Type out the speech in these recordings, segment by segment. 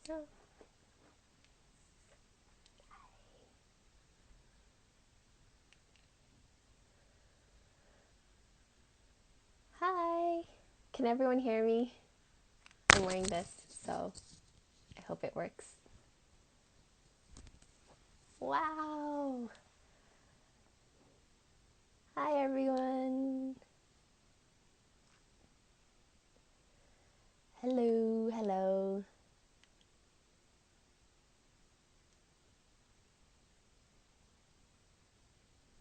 Oh. Hi. Can everyone hear me? I'm wearing this, so I hope it works. Wow. Hi, everyone. Hello, hello.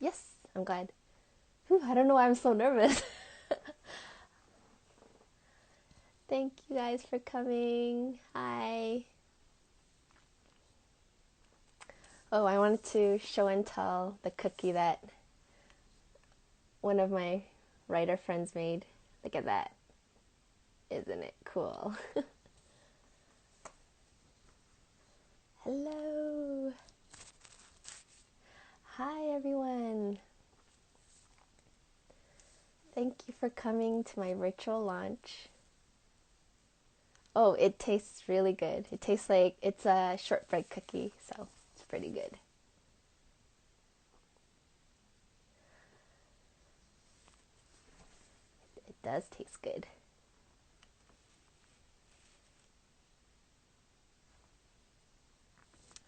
Yes, I'm glad. Whew, I don't know why I'm so nervous. Thank you guys for coming. Hi. Oh, I wanted to show and tell the cookie that one of my writer friends made. Look at that. Isn't it cool? Hello. Hi, everyone. Thank you for coming to my virtual launch. Oh, it tastes really good. It tastes like it's a shortbread cookie, so it's pretty good. It does taste good.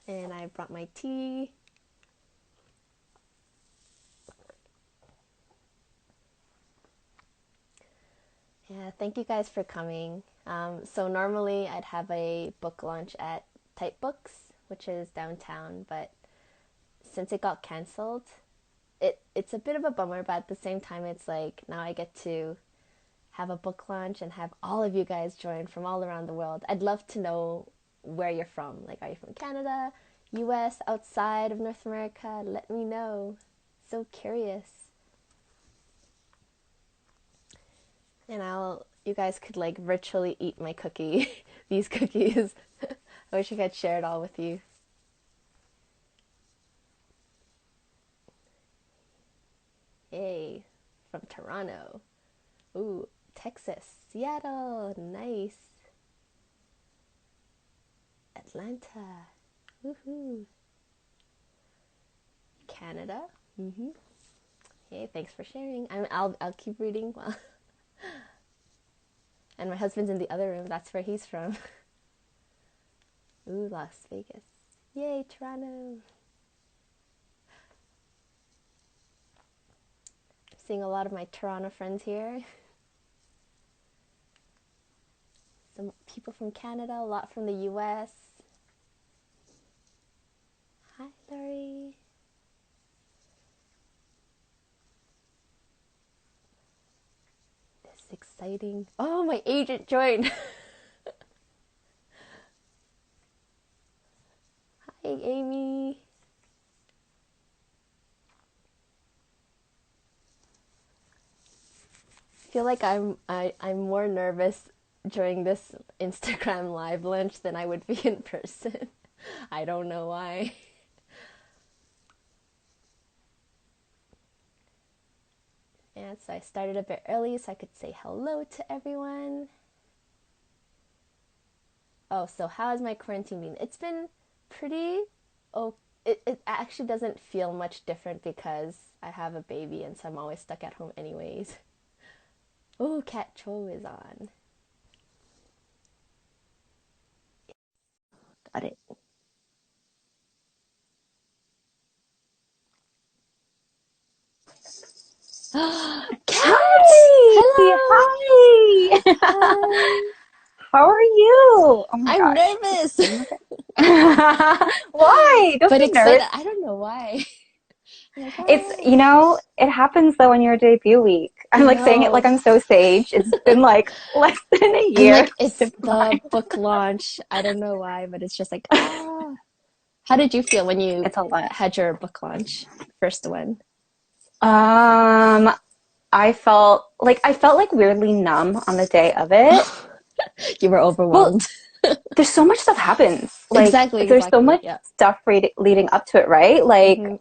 And I brought my tea. Yeah, thank you guys for coming. So normally I'd have a book launch at Type Books, which is downtown, but since it got canceled, it's a bit of a bummer, but at the same time it's like now I get to have a book launch and have all of you guys join from all around the world. I'd love to know where you're from. Like, are you from Canada, US, outside of North America? Let me know. So curious. And you guys could like virtually eat my cookie, these cookies. I wish I could share it all with you. Hey, from Toronto. Ooh, Texas, Seattle, nice. Atlanta, woohoo. Canada, Hey, thanks for sharing. I'll keep reading. Well, and my husband's in the other room. That's where he's from. Ooh, Las Vegas. Yay, Toronto. Seeing a lot of my Toronto friends here. Some people from Canada, a lot from the US. Hi, Laurie. This is exciting. Oh, my agent joined. Hi, Amy. I feel like I'm more nervous during this Instagram live lunch than I would be in person. I don't know why. And so I started a bit early so I could say hello to everyone. Oh, so how has my quarantine been? It's been pretty, oh, it actually doesn't feel much different because I have a baby and so I'm always stuck at home anyways. Oh, Cat Cho is on. Got it. Cat! Hi! Hello! Hi! Hi! How are you? Oh my I'm gosh. nervous! Why? Don't But be nervous. excited. I don't know why. I'm like, It's, ah. it happens though on your debut week. I I'm like saying it know. like I'm so sage. It's been like less than a And year like it's since the mine. book launch. I don't know why, but it's just like, ah. How did you feel when you It's a lot. had your book launch? First one. Um, I felt like weirdly numb on the day of it. You were Well, overwhelmed. there's so much stuff happens. Like Exactly, there's so exactly. much Yeah. stuff leading up to it, right? Like Hmm.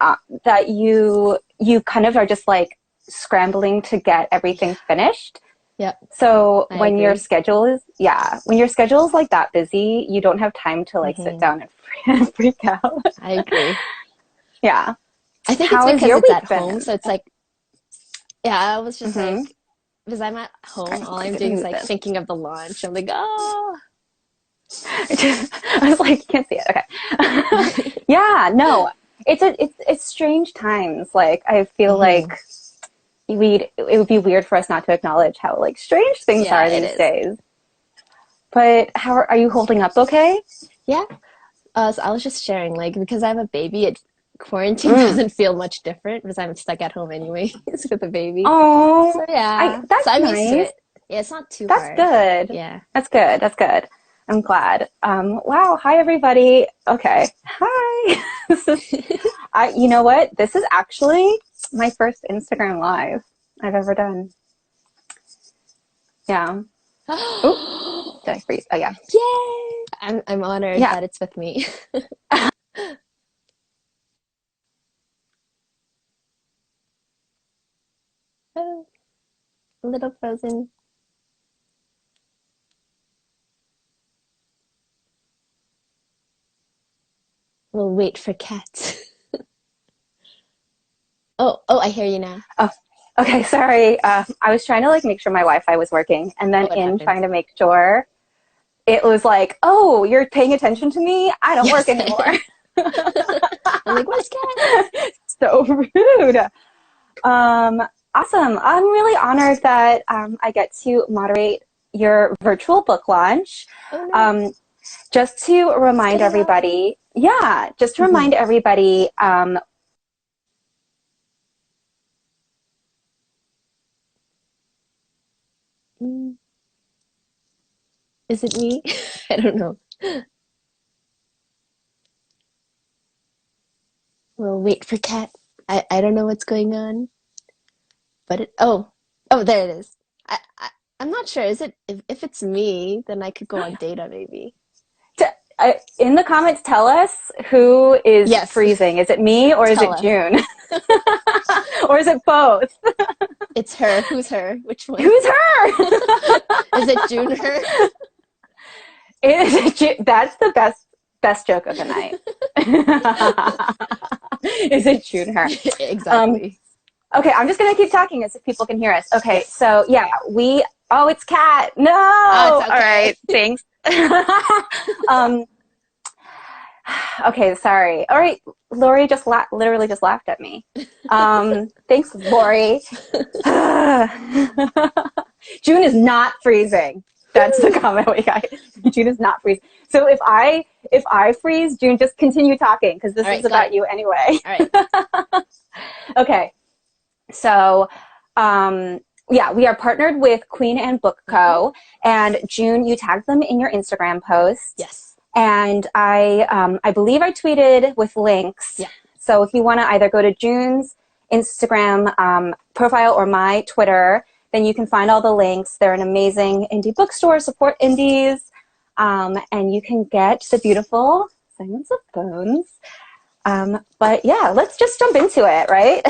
that you kind of are just like scrambling to get everything finished. Yep. So I when your agree. schedule is, yeah, when your schedule is like that busy, you don't have time to like sit down and freak out. I agree. Yeah. I think it's How has because your it's at week home, been? so it's like, yeah, I was just Mm-hmm. like, because I'm at home, Sorry, all I I'm didn't doing is move like this. thinking of the launch. I'm like, oh. I was like, can't see it. Okay. Yeah, no. It's strange times. Like I feel Hmm. like it would be weird for us not to acknowledge how like strange things Yeah, are it these is. days. But how are you holding up okay? Yeah. So I was just sharing, like, because I have a baby, quarantine Mm. doesn't feel much different because I'm stuck at home anyways with a baby. Oh, So yeah, so that's I'm used to nice. it. Yeah, it's not too That's hard. good. Yeah. That's good. That's good. I'm glad. Wow. Hi, everybody. Okay. Hi. You know what? This is actually my first Instagram live I've ever done. Yeah. Oh, did I freeze? Oh, yeah. Yay! I'm honored Yeah. that it's with me. Oh, a little frozen. We'll wait for cats. Oh, I hear you now. Oh, okay. Sorry. I was trying to like make sure my Wi-Fi was working, and then Oh, it in trying happens. to make sure, it was like, "Oh, you're paying attention to me? I don't work Yes, I anymore." am. I'm like, where's cats? So rude. Um, awesome. I'm really honored that I get to moderate your virtual book launch. Oh no. Um, just to remind Spit it out. everybody, yeah, just to Mhm. remind everybody, Mm, is it me? I don't know. We'll wait for cat. I don't know what's going on, but oh there it is. I'm not sure. Is it if it's me, then I could go on data maybe. in the comments, tell us who is Yes, freezing. Is it me or is tell it us. June? Or is it both? It's her. Who's her? Which one? Who's her? Is it June Hur? That's the best joke of the night. Is it June her? Um, Exactly. okay, I'm just gonna keep talking as if people can hear us. Okay, Yes. so yeah, oh, it's Kat. No. Oh, it's All okay. right, thanks. um, okay, sorry. All right, Lori literally just laughed at me. Thanks, Lori. June is not freezing. That's the Woo! comment we got. June is not freezing. So if I freeze, June, just continue talking because All this is right, got about it. you anyway. All right. Okay. So, yeah, we are partnered with Queen Anne Book Hmm. Co. And June, you tagged them in your Instagram post, Yes. and I believe I tweeted with links. Yeah. So if you want to either go to June's Instagram profile or my Twitter, then you can find all the links. They're an amazing indie bookstore. Support indies, and you can get the beautiful Silence of Bones. But yeah, let's just jump into it, right?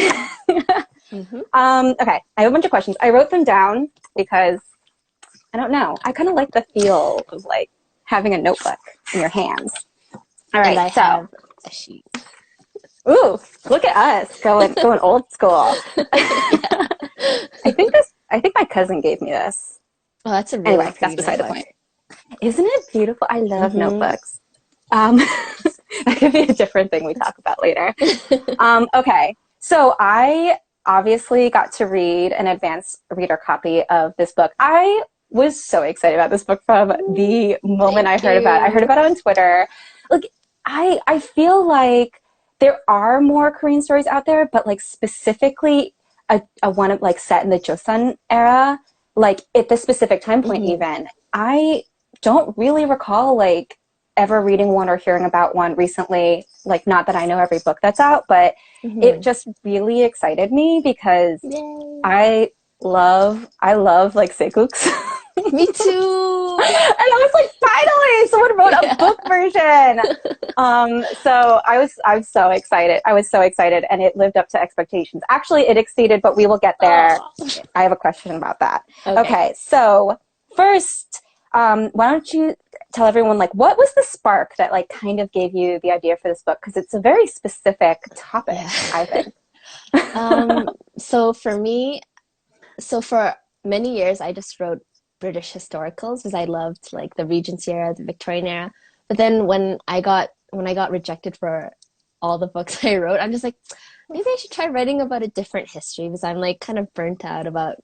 Hmm. Okay, I have a bunch of questions. I wrote them down because I don't know. I kind of like the feel of like having a notebook in your hands. All And right, I so have a sheet. ooh, look at us going old school. Yeah. I think my cousin gave me this. Oh, that's a really Anyway, that's pretty beside the notebook. point. Isn't it beautiful? I love Hmm. notebooks. Um, that could be a different thing we talk about later. Okay, so I obviously got to read an advanced reader copy of this book. I was so excited about this book from the moment Thank I heard about it. I heard you. about it on Twitter. Like, I feel like there are more Korean stories out there, but like specifically a one of like set in the Joseon era, like at this specific time point Hmm. even, I don't really recall like ever reading one or hearing about one recently. Like, not that I know every book that's out, but it Hmm. just really excited me because Yay. I love like seikooks. Me too. I was like, finally, someone wrote a book version. So I was so excited. I was so excited, and it lived up to expectations. Actually, it exceeded, but we will get there. I have a question about that. Okay, so first, why don't you tell everyone, like, what was the spark that, like, kind of gave you the idea for this book? Because it's a very specific topic, I think. So for me, for many years, I just wrote British historicals because I loved like the Regency era, the Victorian era. But then when I got rejected for all the books I wrote, I'm just like, maybe I should try writing about a different history because I'm like kind of burnt out about,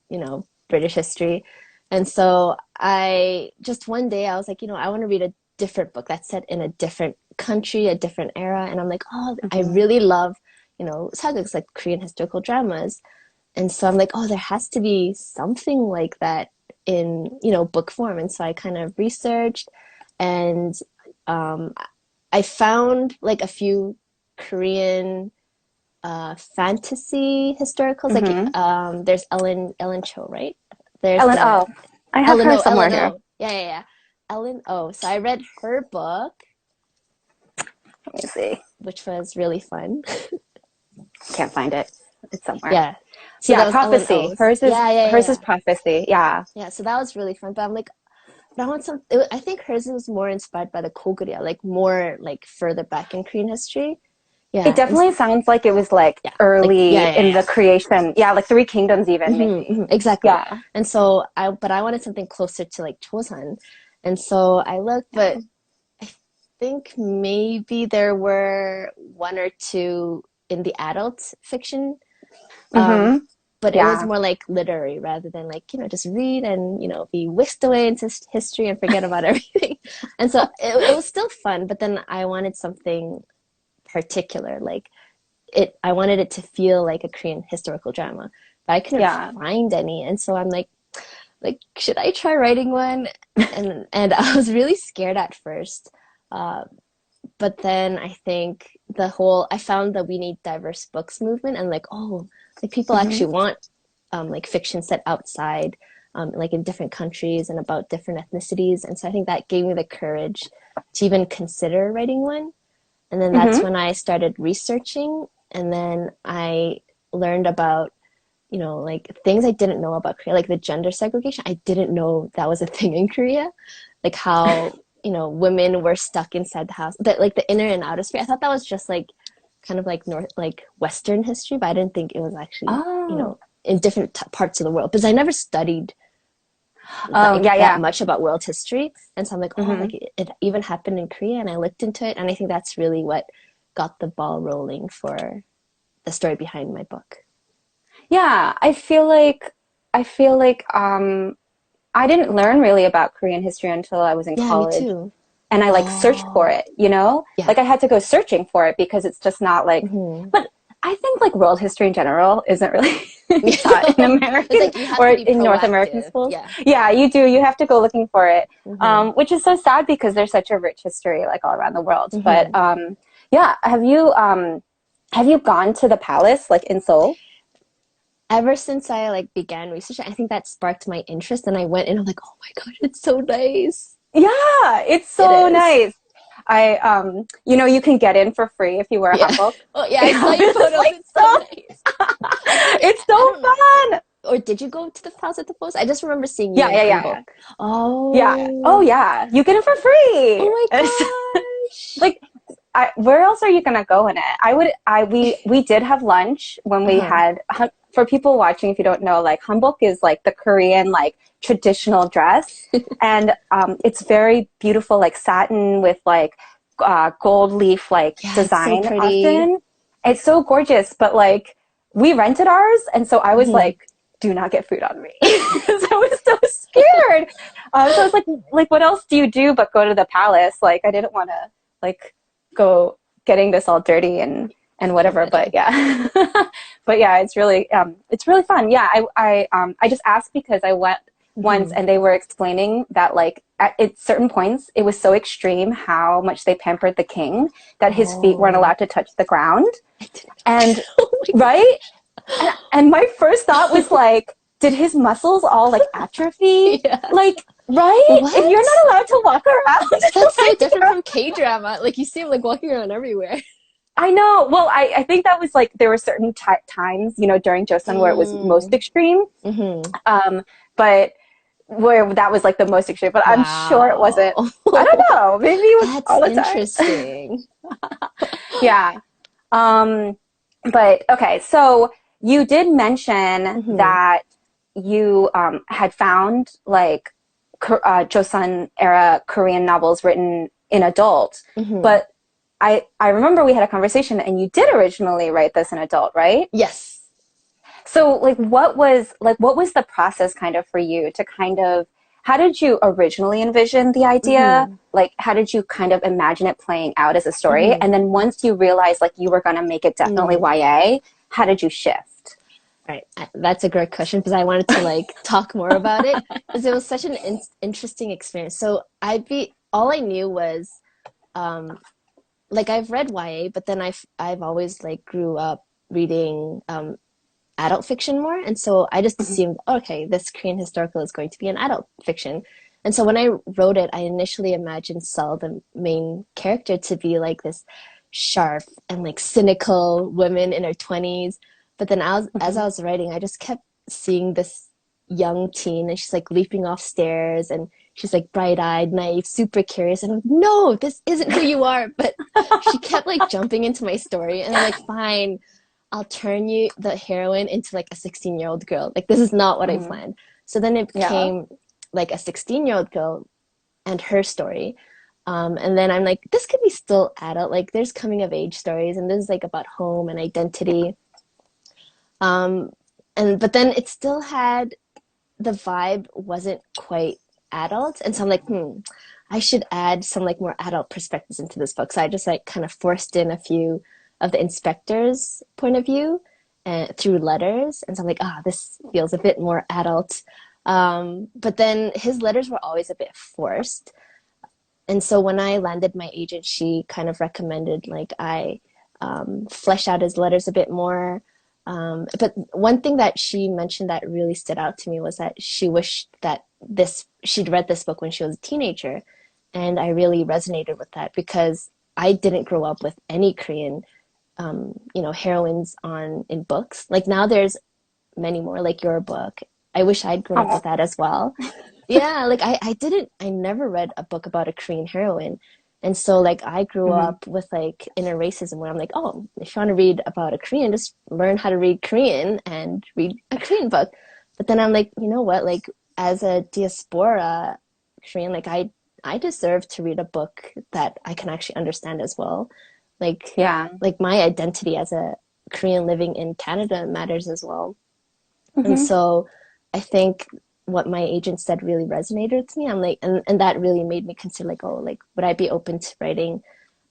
British history. And so I just one day I was like, I want to read a different book that's set in a different country, a different era. And I'm like, oh, I really love, sagas like Korean historical dramas. And so I'm like, oh, there has to be something like that in, book form. And so I kind of researched, and I found like a few Korean fantasy historicals. Like there's Ellen Cho, right? There's Ellen O. I have her somewhere here. Yeah. Ellen O. So I read her book. Let me see. Which was really fun. Can't find it. It's somewhere. Yeah. So yeah, prophecy. Hers is prophecy. Yeah. Yeah. So that was really fun. But I'm like, but I want I think hers was more inspired by the 𝙃𝙀 𝙎𝙄𝙀, like more like further back in Korean history. Yeah. It definitely sounds like it was like early in the creation. Yeah, like Three Kingdoms even. Exactly. Yeah. And so I wanted something closer to like Joseon. And so I looked, but I think maybe there were one or two in the adult fiction. But it was more like literary rather than like, just read and, be whisked away into history and forget about everything. And so it was still fun, but then I wanted something particular. Like I wanted it to feel like a Korean historical drama, but I couldn't find any. And so I'm like, should I try writing one? And I was really scared at first. But then I think I found that we need diverse books movement, and like, people actually want like fiction set outside, like in different countries and about different ethnicities. And so I think that gave me the courage to even consider writing one. And then that's when I started researching, and then I learned about, like things I didn't know about Korea, like the gender segregation. I didn't know that was a thing in Korea, like how women were stuck inside the house, that like the inner and outer sphere. I thought that was just like kind of like Western history, but I didn't think it was actually in different parts of the world, because I never studied that much about world history. And so I'm like, like it even happened in Korea, and I looked into it, and I think that's really what got the ball rolling for the story behind my book. Yeah, I feel like I didn't learn really about Korean history until I was in college. Me too. And I like searched for it, like I had to go searching for it because it's just not like, but I think like world history in general isn't really taught in American or in North American schools. Yeah, you do. You have to go looking for it, which is so sad because there's such a rich history like all around the world. But have you gone to the palace like in Seoul? Ever since I like began research, I think that sparked my interest, and I went and I'm like, oh my God, it's so nice. Yeah, it's so nice. You can get in for free if you wear a hanbok. Oh yeah, I saw your photos. Like, it's so nice. It's so fun. Or did you go to the Palace at the Post? I just remember seeing you in hanbok. Oh. Yeah. Oh yeah. You get it for free. Oh my gosh. Like, where else are you gonna go in it? We did have lunch when we had. For people watching, if you don't know, like hanbok is like the Korean like traditional dress, and it's very beautiful, like satin with like gold leaf like design. So pretty. Often, it's so gorgeous. But like we rented ours, and so I was like, "Do not get food on me," because I was so scared. So I was like, "What else do you do but go to the palace?" Like I didn't want to like go getting this all dirty and whatever, but yeah. But yeah, it's really fun. Yeah, I just asked because I went once and they were explaining that like at certain points it was so extreme how much they pampered the king that his feet weren't allowed to touch the ground. And right? And my first thought was like, did his muscles all like atrophy? Yeah. Like Right? And you're What? not allowed to walk around. That's so Like, different from K-drama. Like you see him like walking around everywhere. I know. Well, I think that was like there were certain times, you know, during Joseon where it was most Mm. extreme. Mm-hmm. But where that was like the most extreme. But I'm sure it wasn't. Wow. I don't know. Maybe it was That's all the time. interesting. Yeah. Um, but okay, so you did mention Mm-hmm. that you had found like Joseon era Korean novels written in adult, Mm-hmm. but I remember we had a conversation and you did originally write this in adult, right? Yes. So like what was the process kind of for you to kind of how did you originally envision the idea? Mm-hmm. Like how did you kind of imagine it playing out as a story? Mm-hmm. And then once you realized like you were going to make it definitely Mm. YA, how did you shift? Right. That's a great question because I wanted to like talk more about it because it was such an interesting experience. So all I knew was um like I've read YA, but then I've always like grew up reading adult fiction more, and so I just Mhm. assumed okay, this Korean historical is going to be an adult fiction. And so when I wrote it, I initially imagined Seo, the main character, to be like this sharp and like cynical woman in her 20s. But then as Mhm. I was writing, I just kept seeing this young teen, and she's like leaping off stairs, and she's like bright-eyed, naive, super curious, and I'm like, no, this isn't who you are. But she kept like jumping into my story, and I'm like, fine, I'll turn you, the heroine, into like a 16-year-old girl. Like this is not what I Mhm. planned. So then it Yeah. became like a 16-year-old girl and her story. And then I'm like, this could be still adult. Like there's coming of age stories, and this is like about home and identity. Um, and but then it still had the vibe wasn't quite adult, and so I'm like, I should add some like more adult perspectives into this book. So I just like kind of forced in a few of the inspector's point of view through letters, and so I'm like, this feels a bit more adult. But then his letters were always a bit forced, and so when I landed my agent, she kind of recommended like I flesh out his letters a bit more. But one thing that she mentioned that really stood out to me was that she wished that she'd read this book when she was a teenager, and I really resonated with that because I didn't grow up with any Korean, heroines in books. Like now, there's many more, like your book. I wish I'd grown up Oh. with that as well. Yeah, like I never read a book about a Korean heroine. And so like I grew Mhm. up with like inner racism where I'm like, oh, if you want to read about a Korean, just learn how to read Korean and read a Korean book. But then I'm like, you know what? Like as a diaspora Korean, like I deserve to read a book that I can actually understand as well. Like Yeah. like my identity as a Korean living in Canada matters as well. And Mhm. so I think what my agent said really resonated with me. I'm like, and that really made me consider like, oh, like, would I be open to writing,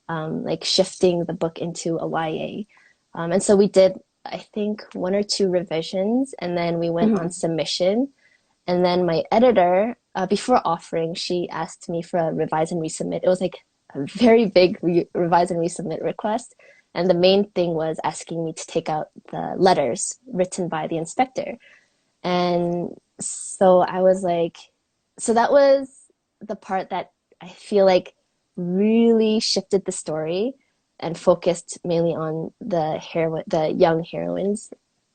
like shifting the book into a YA? And so we did, I think, one or two revisions, and then we went on Mhm. submission. And then my editor, before offering, she asked me for a revise and resubmit. It was like a very big revise and resubmit request. And the main thing was asking me to take out the letters written by the inspector. And so I was like, so that was the part that I feel like really shifted the story and focused mainly on the young heroine's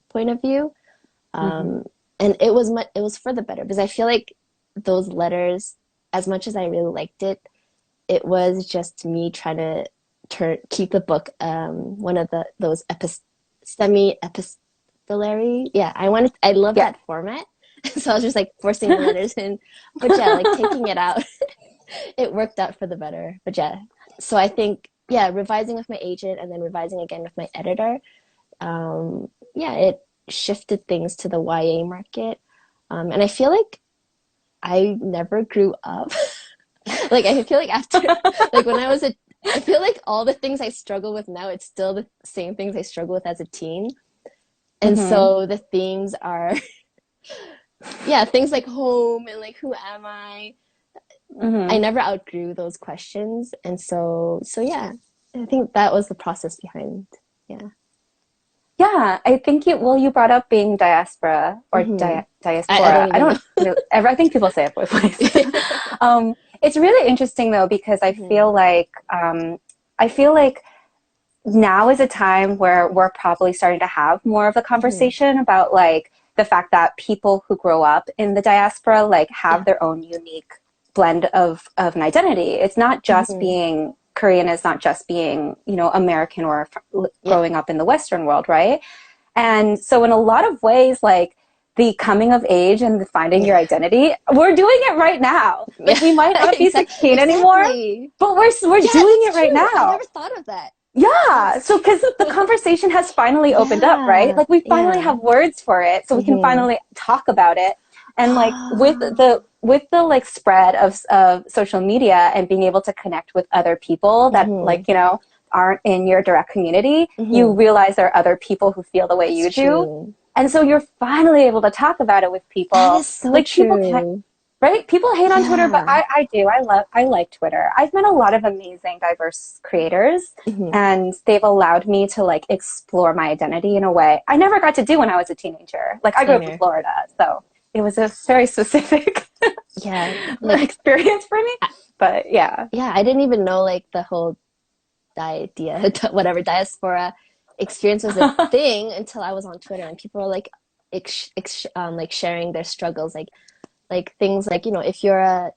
point of view. Mhm. And it was for the better because I feel like those letters, as much as I really liked it, it was just me trying to keep the book one of those semi epistolary. Yeah, I love Yeah. that format. So I was just like forcing the letters in. But yeah, like taking it out, it worked out for the better. But yeah, so I think yeah, revising with my agent and then revising again with my editor, yeah, it shifted things to the YA market. And I feel like I never grew up. Like I feel like after like when I feel like all the things I struggle with now, it's still the same things I struggle with as a teen. And Mhm. so the themes are yeah, things like home and like who am I? I Mhm. never outgrew those questions. And so yeah, I think that was the process behind yeah. Yeah, I think you brought up being diaspora or Mm-hmm. I diaspora. don't I even don't know. really, I think people say it both ways. It's really interesting though, because I feel like now is a time where we're probably starting to have more of a conversation about like the fact that people who grow up in the diaspora like have their own unique blend of an identity. It's not just being Korean, it's not just being, you know, American or growing up in the Western world, right? And so in a lot of ways, like the coming of age and the finding your identity, we're doing it right now. Like we might not be 16 anymore, but we're doing it right I now. never thought of that. Yeah. So, because the conversation has finally opened up, right? Like we finally have words for it, so we can finally talk about it. And like with the like spread of social media and being able to connect with other people that like, you know, aren't in your direct community, you realize there are other people who feel the way you do. And so you're finally able to talk about it with people. That is so like true. People right? People hate on Twitter, but I do. I like Twitter. I've met a lot of amazing, diverse creators, and they've allowed me to like explore my identity in a way I never got to do when I was a teenager. Like I grew up in Florida, so it was a very specific like, experience for me. But yeah. Yeah, I didn't even know like the whole whatever diaspora experience was a thing until I was on Twitter and people were like like sharing their struggles, like things like, you know, if you're a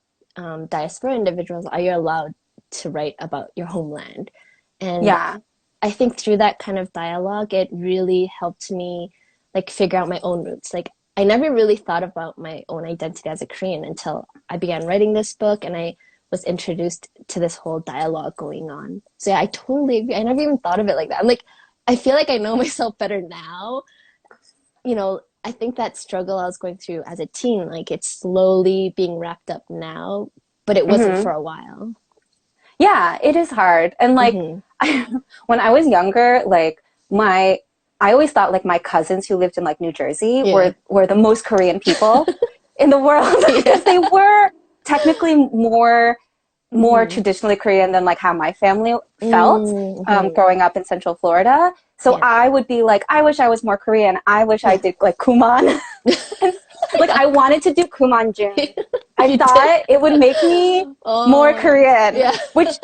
diaspora individuals, are you allowed to write about your homeland? And I think through that kind of dialogue, it really helped me like figure out my own roots. Like I never really thought about my own identity as a Korean until I began writing this book and I was introduced to this whole dialogue going on. So yeah, I totally agree. I never even thought of it like that. I'm like, I feel like I know myself better now. You know, I think that struggle I was going through as a teen, like it's slowly being wrapped up now, but it wasn't for a while. Yeah, it is hard. And like when I was younger, like I always thought like my cousins who lived in like New Jersey were the most Korean people in the world because they were technically more traditionally Korean than like how my family felt growing up in Central Florida. So I would be like, I wish I was more Korean. I wish I did like Kumon. Like I wanted to do Kumon June. I thought it would make me more Korean, which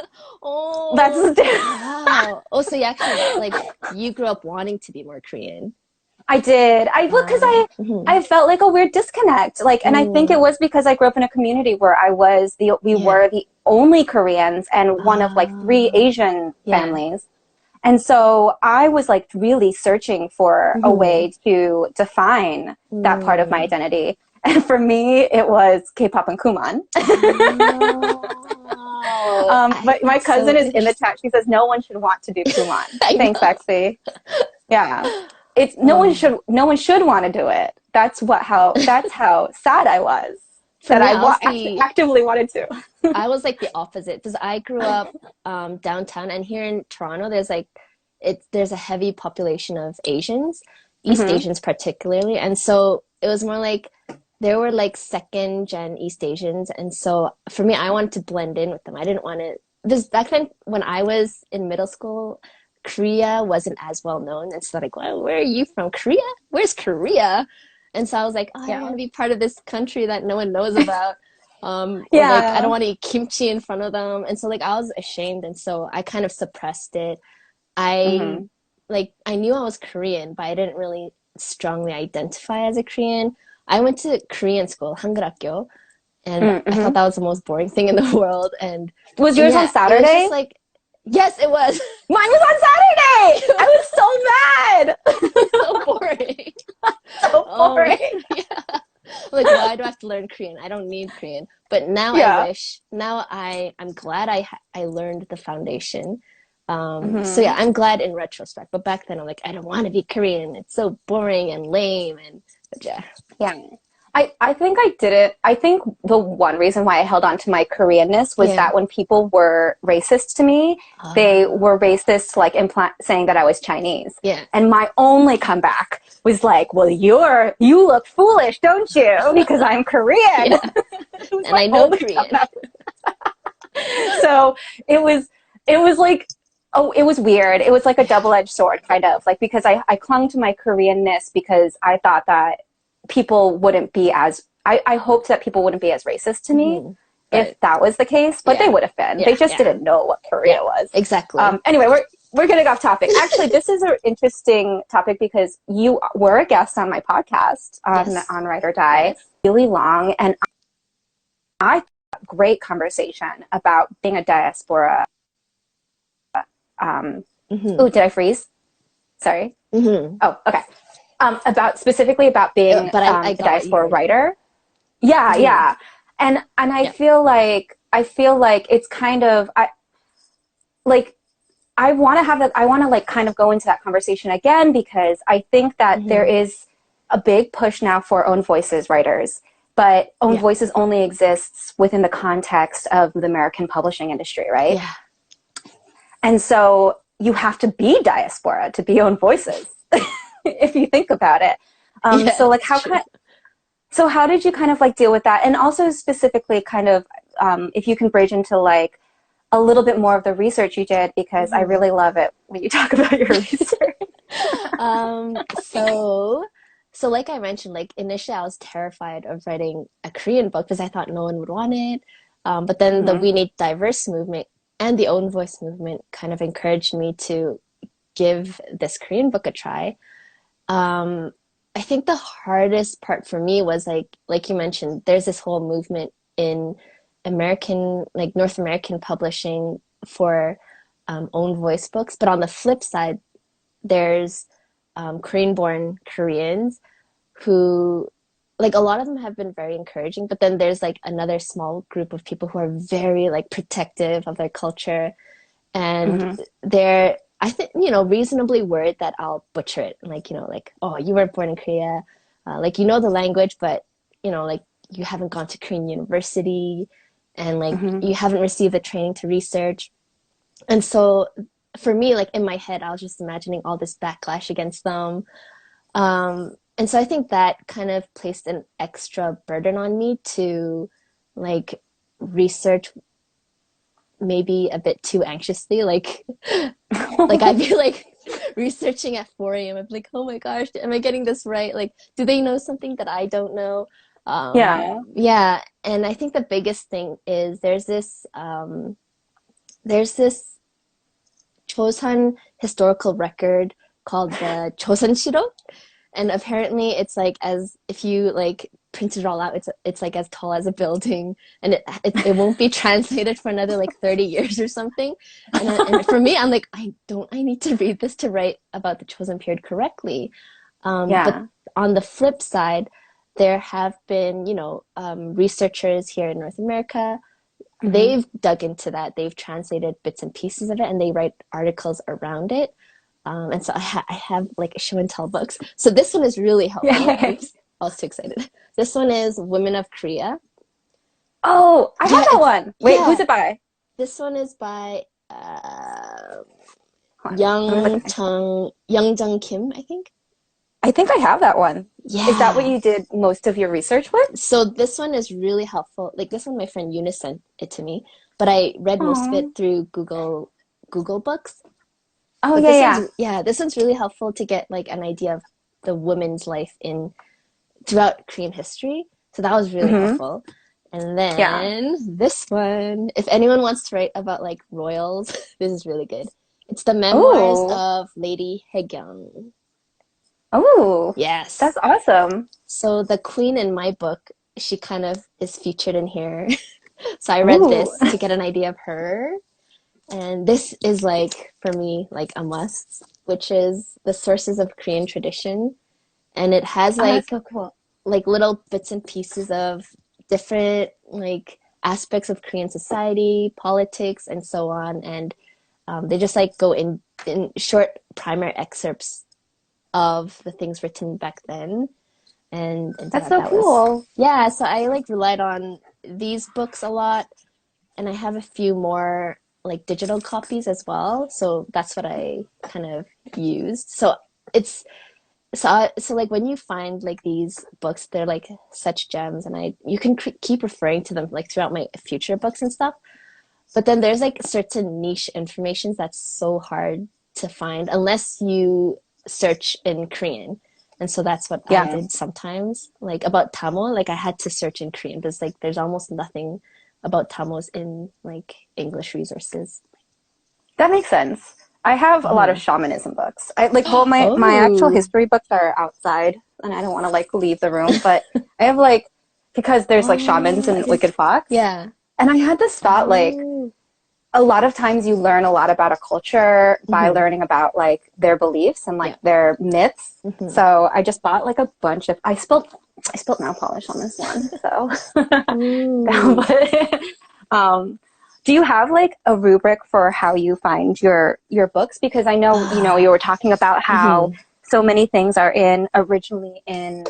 that's wow. Oh, so you actually like you grew up wanting to be more Korean. I did. Because I felt like a weird disconnect. Like, and I think it was because I grew up in a community where we were the only Koreans and one of like 3 Asian families. And so I was like really searching for a way to define that part of my identity. And for me, it was K-pop and Kumon. But my cousin is in the chat. She says, no one should want to do Kumon. Thanks, Bexy. Yeah. It's no one should want to do it. That's how sad I was that I actively wanted to. I was like the opposite because I grew up downtown, and here in Toronto, there's a heavy population of Asians, East Asians particularly, and so it was more like there were like second gen East Asians, and so for me, I wanted to blend in with them. I didn't want to. Because back then, when I was in middle school, Korea wasn't as well known, and so like, well, where are you from? Korea? Where's Korea? And so I was like, I don't want to be part of this country that no one knows about. Like, I don't want to eat kimchi in front of them, and so like I was ashamed, and so I kind of suppressed it. I knew I was Korean, but I didn't really strongly identify as a Korean. I went to Korean school, 한글학교, and I thought that was the most boring thing in the world. And was yours on Saturday? It was just like, yes, it was. Mine was on Saturday. I was so mad. So boring. So boring. Like, why do I have to learn Korean? I don't need Korean. But now I wish. Now I'm glad I learned the foundation. So yeah, I'm glad in retrospect. But back then I'm like, I don't want to be Korean. It's so boring and lame. But yeah. I think I did it. I think the one reason why I held on to my Koreanness was that when people were racist to me, they were racist, like saying that I was Chinese. Yeah. And my only comeback was like, well, you look foolish, don't you? Because I'm Korean. And I know Korean. So it was like, it was weird. It was like a double-edged sword, kind of. Like, because I clung to my Koreanness because I thought that people wouldn't be as, I hoped that people wouldn't be as racist to me if that was the case, but they would have been. They just didn't know what Korea was. Exactly. Anyway, we're getting off topic. Actually, this is an interesting topic because you were a guest on my podcast on Ride or Die, really long, and I had a great conversation about being a diaspora. Oh, did I freeze? Sorry. Oh, okay. Specifically about being a diaspora writer. Yeah. And I feel like it's kind of, I want to like kind of go into that conversation again, because I think that there is a big push now for own voices writers, but own voices only exists within the context of the American publishing industry, right? Yeah. And so you have to be diaspora to be own voices, if you think about it. So like how did you kind of like deal with that? And also specifically kind of, if you can bridge into like a little bit more of the research you did, because I really love it when you talk about your research. So like I mentioned, like initially I was terrified of writing a Korean book because I thought no one would want it. But then the We Need Diverse movement and the Own Voice movement kind of encouraged me to give this Korean book a try. I think the hardest part for me was like you mentioned, there's this whole movement in North American publishing for own voice books. But on the flip side, there's Korean-born Koreans who, like, a lot of them have been very encouraging, but then there's like another small group of people who are very like protective of their culture, and they're, I think, reasonably worried that I'll butcher it. Like, like, oh, you were born in Korea, like, the language, but, like, you haven't gone to Korean university, and like, you haven't received the training to research. And so for me, like in my head, I was just imagining all this backlash against them. And so I think that kind of placed an extra burden on me to like research maybe a bit too anxiously. Like I'd be like researching at 4 a.m. I'd be like, oh my gosh, am I getting this right? Like, do they know something that I don't know? Yeah. And I think the biggest thing is there's this Joseon historical record called the Joseon. And apparently it's like, as if you like print it all out, it's like as tall as a building, and it won't be translated for another like 30 years or something. And for me, I'm like, I need to read this to write about the Joseon period correctly. But on the flip side, there have been, researchers here in North America. They've dug into that. They've translated bits and pieces of it, and they write articles around it. And so I have like show and tell books. So this one is really helpful. I was too excited. This one is Women of Korea. Oh, I have that one. Wait, who's it by? This one is by Young Kim, I think. I think I have that one. Yeah. Is that what you did most of your research with? So this one is really helpful. Like this one, my friend Eunice sent it to me, but I read most of it through Google Books. Oh, This one's really helpful to get like an idea of the women's life throughout Korean history. So that was really helpful. And then this one, if anyone wants to write about like royals, this is really good. It's the memoirs of Lady Haegyang. Oh, yes, that's awesome. So the queen in my book, she kind of is featured in here. So I read this to get an idea of her. And this is like, for me, like a must, which is the sources of Korean tradition. And it has like, so cool. Like little bits and pieces of different like aspects of Korean society, politics, and so on. And they just like go in short primer excerpts of the things written back then. And that's so cool. So I like relied on these books a lot, and I have a few more like digital copies as well, so that's what I kind of used. So it's so like when you find like these books, they're like such gems, and you can keep referring to them like throughout my future books and stuff. But then there's like certain niche information that's so hard to find unless you search in Korean. And so that's what I Yeah. did sometimes. Like about Tamil, like I had to search in Korean because like there's almost nothing about Tamils in like English resources. That makes sense. I have a lot of Hmm. shamanism books. I like, well, my actual Oh, history books are outside, and I don't want to like leave the room, but I have like, because there's like shamans oh, I and didn't. wicked fox, Yeah. and I had this thought like, Oh. a lot of times you learn a lot about a culture by Hmm. learning about like their beliefs and like Yeah. their myths. Hmm. So I just bought like a bunch of, I spilled nail polish on this one, so Ooh. but do you have like a rubric for how you find your books? Because I know, you were talking about how Hmm. so many things are in originally in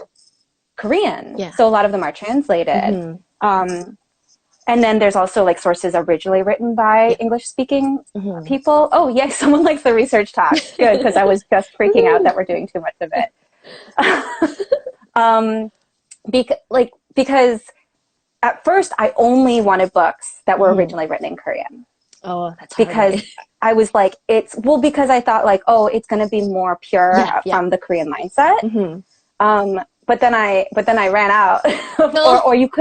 Korean, Yeah. so a lot of them are translated. Hmm. Um, and then there's also like sources originally written by Yeah. English speaking Hmm. people. Oh, yes, someone likes the research talk. Good, because I was just freaking out Woo. that we're doing too much of it. um, because at first I only wanted books that were Hmm. originally written in Korean Oh, that's hard, because right? I was like, because I thought like, oh, it's going to be more pure Yeah. Yeah. from the Korean mindset. Hmm. But then I ran out, No, or you it's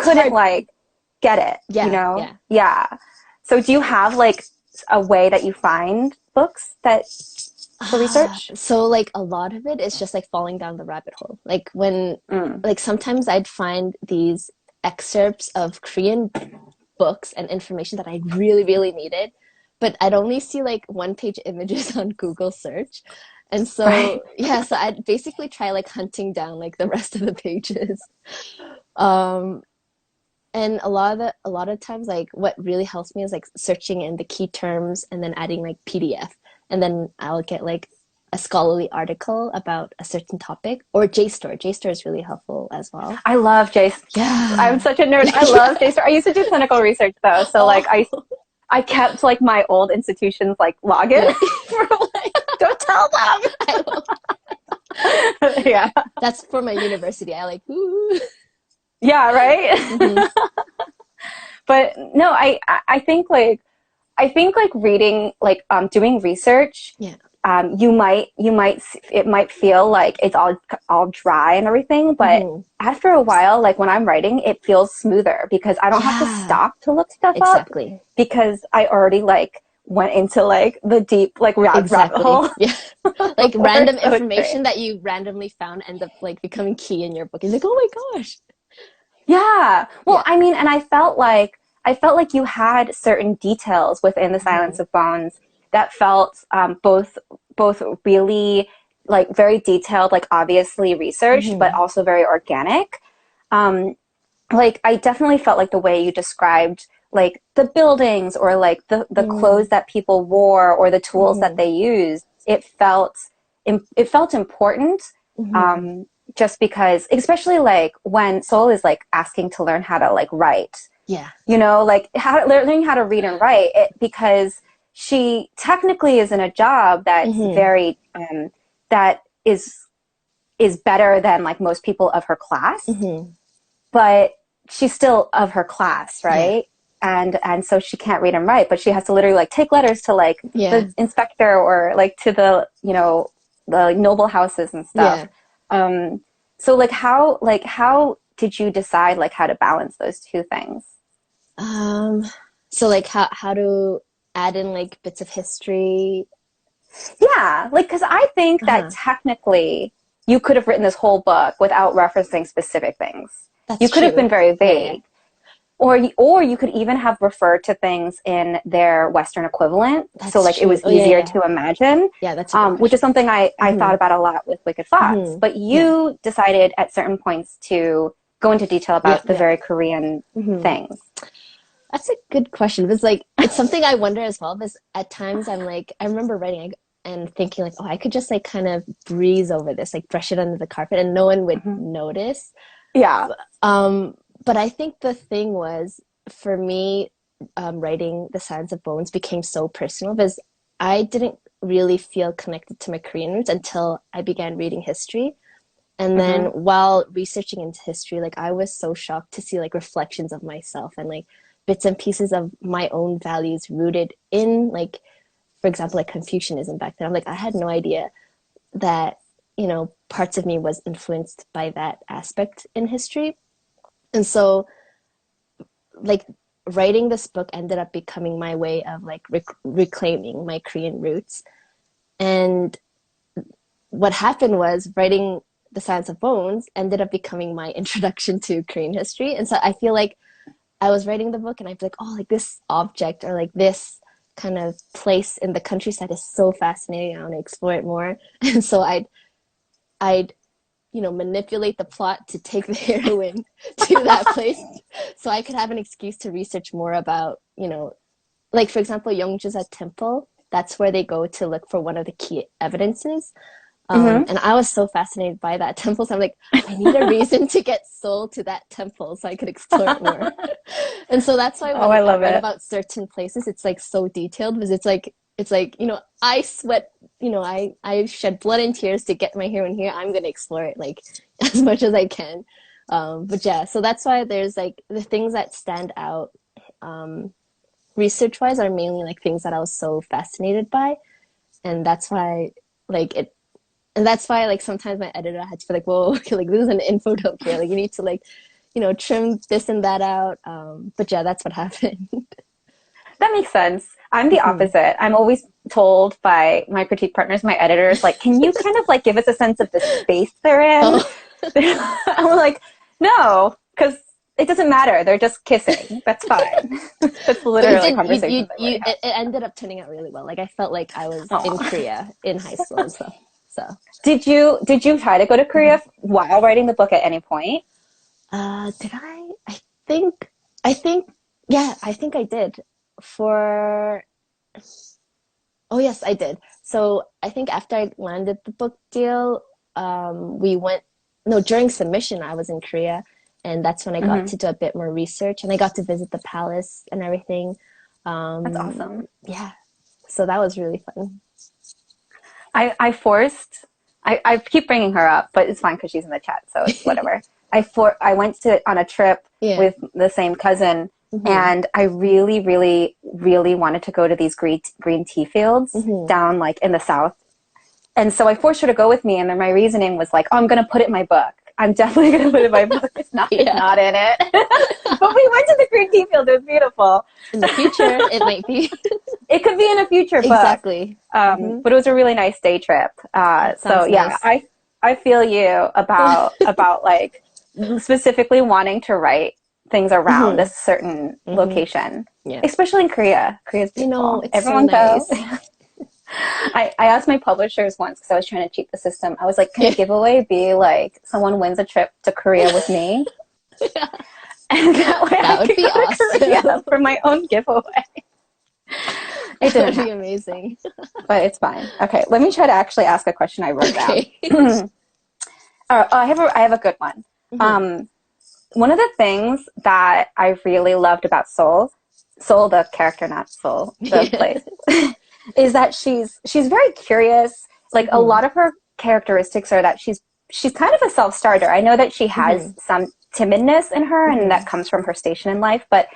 couldn't hard. like get it, Yeah. Yeah. Yeah. So do you have like a way that you find books that for research? So like a lot of it is just like falling down the rabbit hole. Like when Mm. like sometimes I'd find these excerpts of Korean books and information that I really, really needed, but I'd only see like one page images on Google search. And Right. so yeah, so I'd basically try like hunting down like the rest of the pages. Um and a lot of times like what really helps me is like searching in the key terms and then adding like PDF. And then I'll get like a scholarly article about a certain topic or JSTOR. JSTOR is really helpful as well. I love JSON. I'm Yeah. such a nerd. I Yeah. love JSON. I used to do clinical research though, so like Oh, I kept like my old institution's like login yeah. for like don't tell I will. them. Yeah. That's for my university. I like, ooh. Yeah, right? Hmm. But no, I think like reading like doing research, Yeah. it might feel like it's all dry and everything, but Hmm. after a while, like when I'm writing, it feels smoother because I don't have to Yeah. stop to look stuff up Exactly. because I already like went into like the deep like rabbit Exactly. hole Yeah. Like before, random so it's great. information that you randomly found end up like becoming key in your book. It's like, oh my gosh. Yeah. Well, Yeah. I mean, and I felt like you had certain details within the Silence Hmm. of Bones that felt both really like very detailed, like obviously researched, but Hmm. also very organic. Um, like I definitely felt like the way you described like the buildings or like the clothes Hmm. that people wore or the tools that Hmm. they used, it felt important. Hmm. Um, just because, especially like when Seoul is like asking to learn how to like write, Yeah. like learning how to read and write it because she technically is in a job that's Hmm. very that is better than like most people of her class, Hmm. but she's still of her class, Yeah. right? And so she can't read and write, but she has to literally like take letters to like Yeah. the inspector or like to the noble houses and stuff. Yeah. Um, so like how did you decide like how to balance those two things? Um, so like how to add in like bits of history. Yeah, like because I think that Uh-huh. technically you could have written this whole book without referencing specific things. You That's could have true. been very Yeah, yeah. vague. Or you could even have referred to things in their Western equivalent, so That's like it true. was Oh yeah, easier yeah. to imagine, Yeah, that's a good which is question. something I Hmm. thought about a lot with Wicked Fox. Hmm. But Yeah. you decided at certain points to go into detail Yeah, about the yeah. very Korean Hmm. things. That's a good question because like it's something I wonder as well because at times I'm like I remember writing and thinking like, oh, I could just like kind of breeze over this, like brush it under the carpet and no one would Mhm. notice. Yeah. Um, but I think the thing was for me, writing The Silence of Bones became so personal because I didn't really feel connected to my Korean roots until I began reading history. And then Hmm. while researching into history, like I was so shocked to see like reflections of myself and like bits and pieces of my own values rooted in like, for example, like Confucianism back then. I'm like, I had no idea that you know, parts of me was influenced by that aspect in history. And so, like, writing this book ended up becoming my way of like reclaiming my Korean roots. And what happened was writing The Silence of Bones ended up becoming my introduction to Korean history. And so I feel like I was writing the book and I'd be like, oh, like this object or like this kind of place in the countryside is so fascinating. I want to explore it more. And so I'd, you know, manipulate the plot to take the heroine to that place so I could have an excuse to research more about, you know, like for example, 𝙃𝙃𝙀 temple. That's where they go to look for one of the key evidences. And I was so fascinated by that temple. So I'm like, I need a reason to get Seoul to that temple so I could explore it more. And so that's why when I love I read it. about certain places, it's like so detailed because it's like, you know, I sweat, you know, I shed blood and tears to get my heroine here. I'm going to explore it like as much as I can. But yeah, so that's why there's like the things that stand out research wise are mainly like things that I was so fascinated by. And that's why like it, and that's why like sometimes my editor had to be like, whoa, okay, like this is an info dump here. Like you need to like, you know, trim this and that out. But yeah, that's what happened. That makes sense. I'm the opposite. I'm always told by my critique partners, my editors, like, can you kind of like give us a sense of the space they're in? Oh. I'm like, no, because it doesn't matter. They're just kissing. That's fine. That's literally conversations it ended up turning out really well. Like I felt like I was in Korea in high school and stuff. So did you try to go to Korea while writing the book at any point? did I? I think yeah, I think I did. For oh yes, I did. So I think after I landed the book deal, we went no, during submission I was in Korea and that's when I got to do a bit more research and I got to visit the palace and everything. That's awesome. Yeah. So that was really fun. I keep bringing her up, but it's fine because she's in the chat, so it's whatever. I went on a trip with the same cousin, and I really, really, really wanted to go to these green tea fields down like in the south. And so I forced her to go with me, and then my reasoning was like, oh, I'm going to put it in my book. I'm definitely going to put it in my book. It's not in it. But we went to the green tea field. It was beautiful. In the future, it might be. It could be in a future book. Exactly. But it was a really nice day trip. So yeah, nice. I feel you about like specifically wanting to write things around a certain location. Yeah. Especially in Korea. Korea's beautiful. You know, it's everyone so nice. goes. I asked my publishers once because I was trying to cheat the system. I was like, can a giveaway be like someone wins a trip to Korea with me? Yeah. And that would be awesome for my own giveaway. It would be amazing. But it's fine. Okay, let me try to actually ask a question I wrote down. I have a good one. One of the things that I really loved about Seoul, the character, not Seoul, the place, is that she's very curious. Like a lot of her characteristics are that she's kind of a self-starter. I know that she has some timidness in her, and that comes from her station in life, but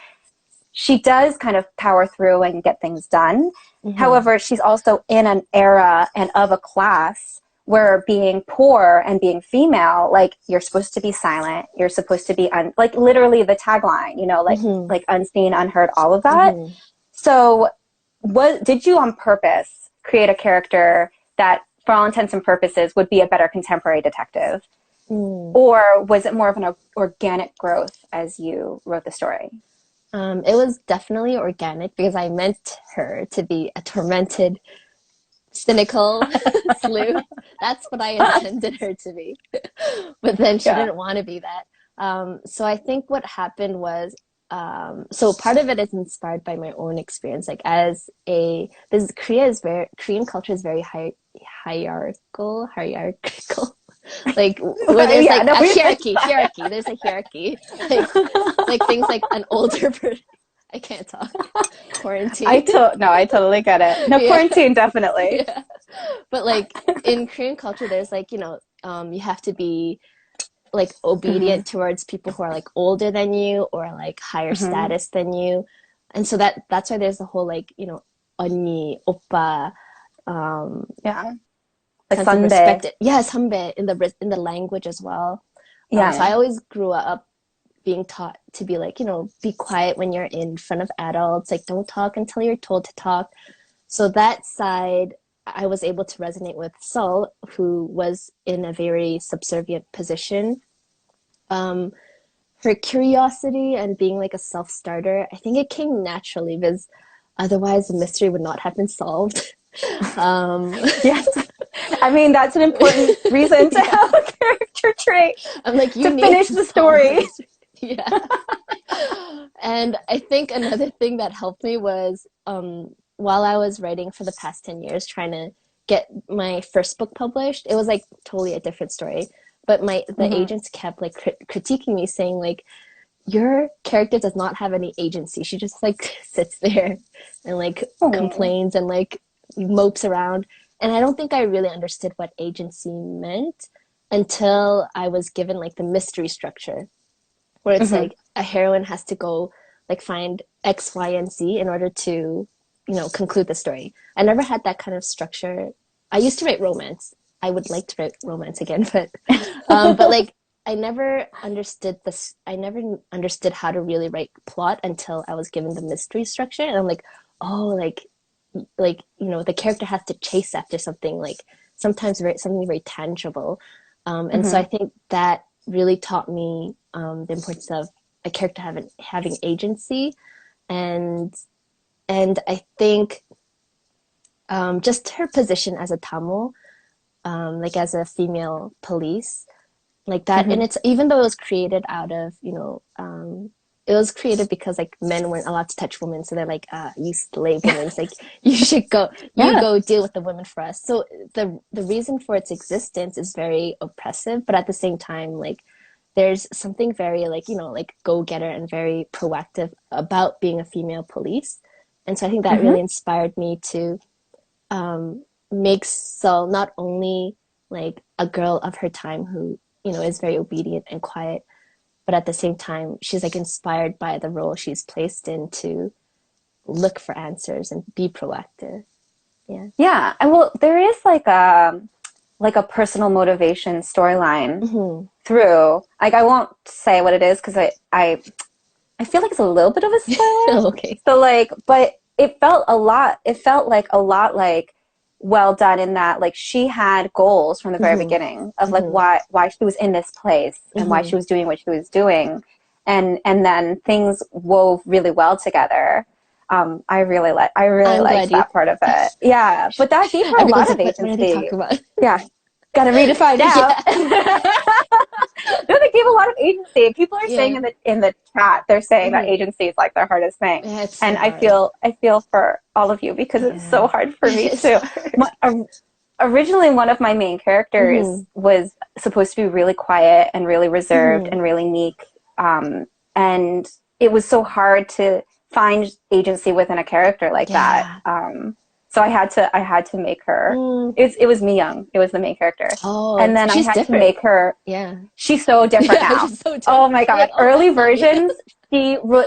she does kind of power through and get things done. However, she's also in an era and of a class where being poor and being female, like you're supposed to be silent, you're supposed to be like literally the tagline, you know, like unseen, unheard, all of that. So did you on purpose create a character that for all intents and purposes would be a better contemporary detective? Or was it more of an organic growth as you wrote the story? It was definitely organic because I meant her to be a tormented, cynical sleuth. That's what I intended her to be. But then she didn't want to be that. So I think what happened was, so part of it is inspired by my own experience. Like Korean culture is very hierarchical. Like where there's like a hierarchy. There's a hierarchy. Like things like an older person. I can't talk. Quarantine. I totally get it. No, quarantine, definitely. Yeah. But like in Korean culture, there's like, you know, you have to be like obedient towards people who are like older than you or like higher status than you. And so that's why there's the whole like, you know, 언니, 오빠, Like sense of Sunday. respect. Yes, hanbe in the language as well. So Yeah. I always grew up being taught to be like, be quiet when you're in front of adults. Like, don't talk until you're told to talk. So that side, I was able to resonate with Sol, who was in a very subservient position. Her curiosity and being like a self-starter, I think it came naturally because otherwise the mystery would not have been solved. Yes. I mean, that's an important reason to have a character trait. I'm like, you to need finish to the solve story. this. Yeah. And I think another thing that helped me was while I was writing for the past 10 years, trying to get my first book published, it was like totally a different story. But the agents kept like critiquing me, saying like, your character does not have any agency. She just like sits there and like complains and like mopes around. And I don't think I really understood what agency meant until I was given like the mystery structure, where it's like a heroine has to go like find X, Y, and Z in order to, conclude the story. I never had that kind of structure. I used to write romance. I would like to write romance again, but like I never understood this. I never understood how to really write plot until I was given the mystery structure, and I'm like, oh, like the character has to chase after something, like sometimes something very tangible, and so I think that really taught me the importance of a character having agency, and I think just her position as a Tamil, like as a female police, like that, and it's even though it was created out of it was created because like men weren't allowed to touch women, so they're like, you slave women. It's like you should go, go deal with the women for us. So the reason for its existence is very oppressive, but at the same time, like there's something very like like go-getter and very proactive about being a female police, and so I think that really inspired me to make Sol not only like a girl of her time who is very obedient and quiet, but at the same time, she's like inspired by the role she's placed in to look for answers and be proactive. Yeah. Yeah. And well, there is like a personal motivation storyline through, like, I won't say what it is because I feel like it's a little bit of a spoiler. Okay. So like, but it felt like a lot like well done in that like she had goals from the very beginning of like why she was in this place and why she was doing what she was doing, and then things wove really well together. I really liked that part of it. Yeah, but that gave her a lot of agency. What did they talk about? Yeah, gotta read to find out. No, they gave a lot of agency. People are saying in the chat, they're saying that agency is like their hardest thing, and I feel for all of you because it's so hard for me too. Originally, one of my main characters was supposed to be really quiet and really reserved and really meek, and it was so hard to find agency within a character like that. So I had to make her. It was Mi Young. It was the main character. Oh, and then I had to make her. Yeah, she's so different now. So different. Oh my god! Like, early versions, she was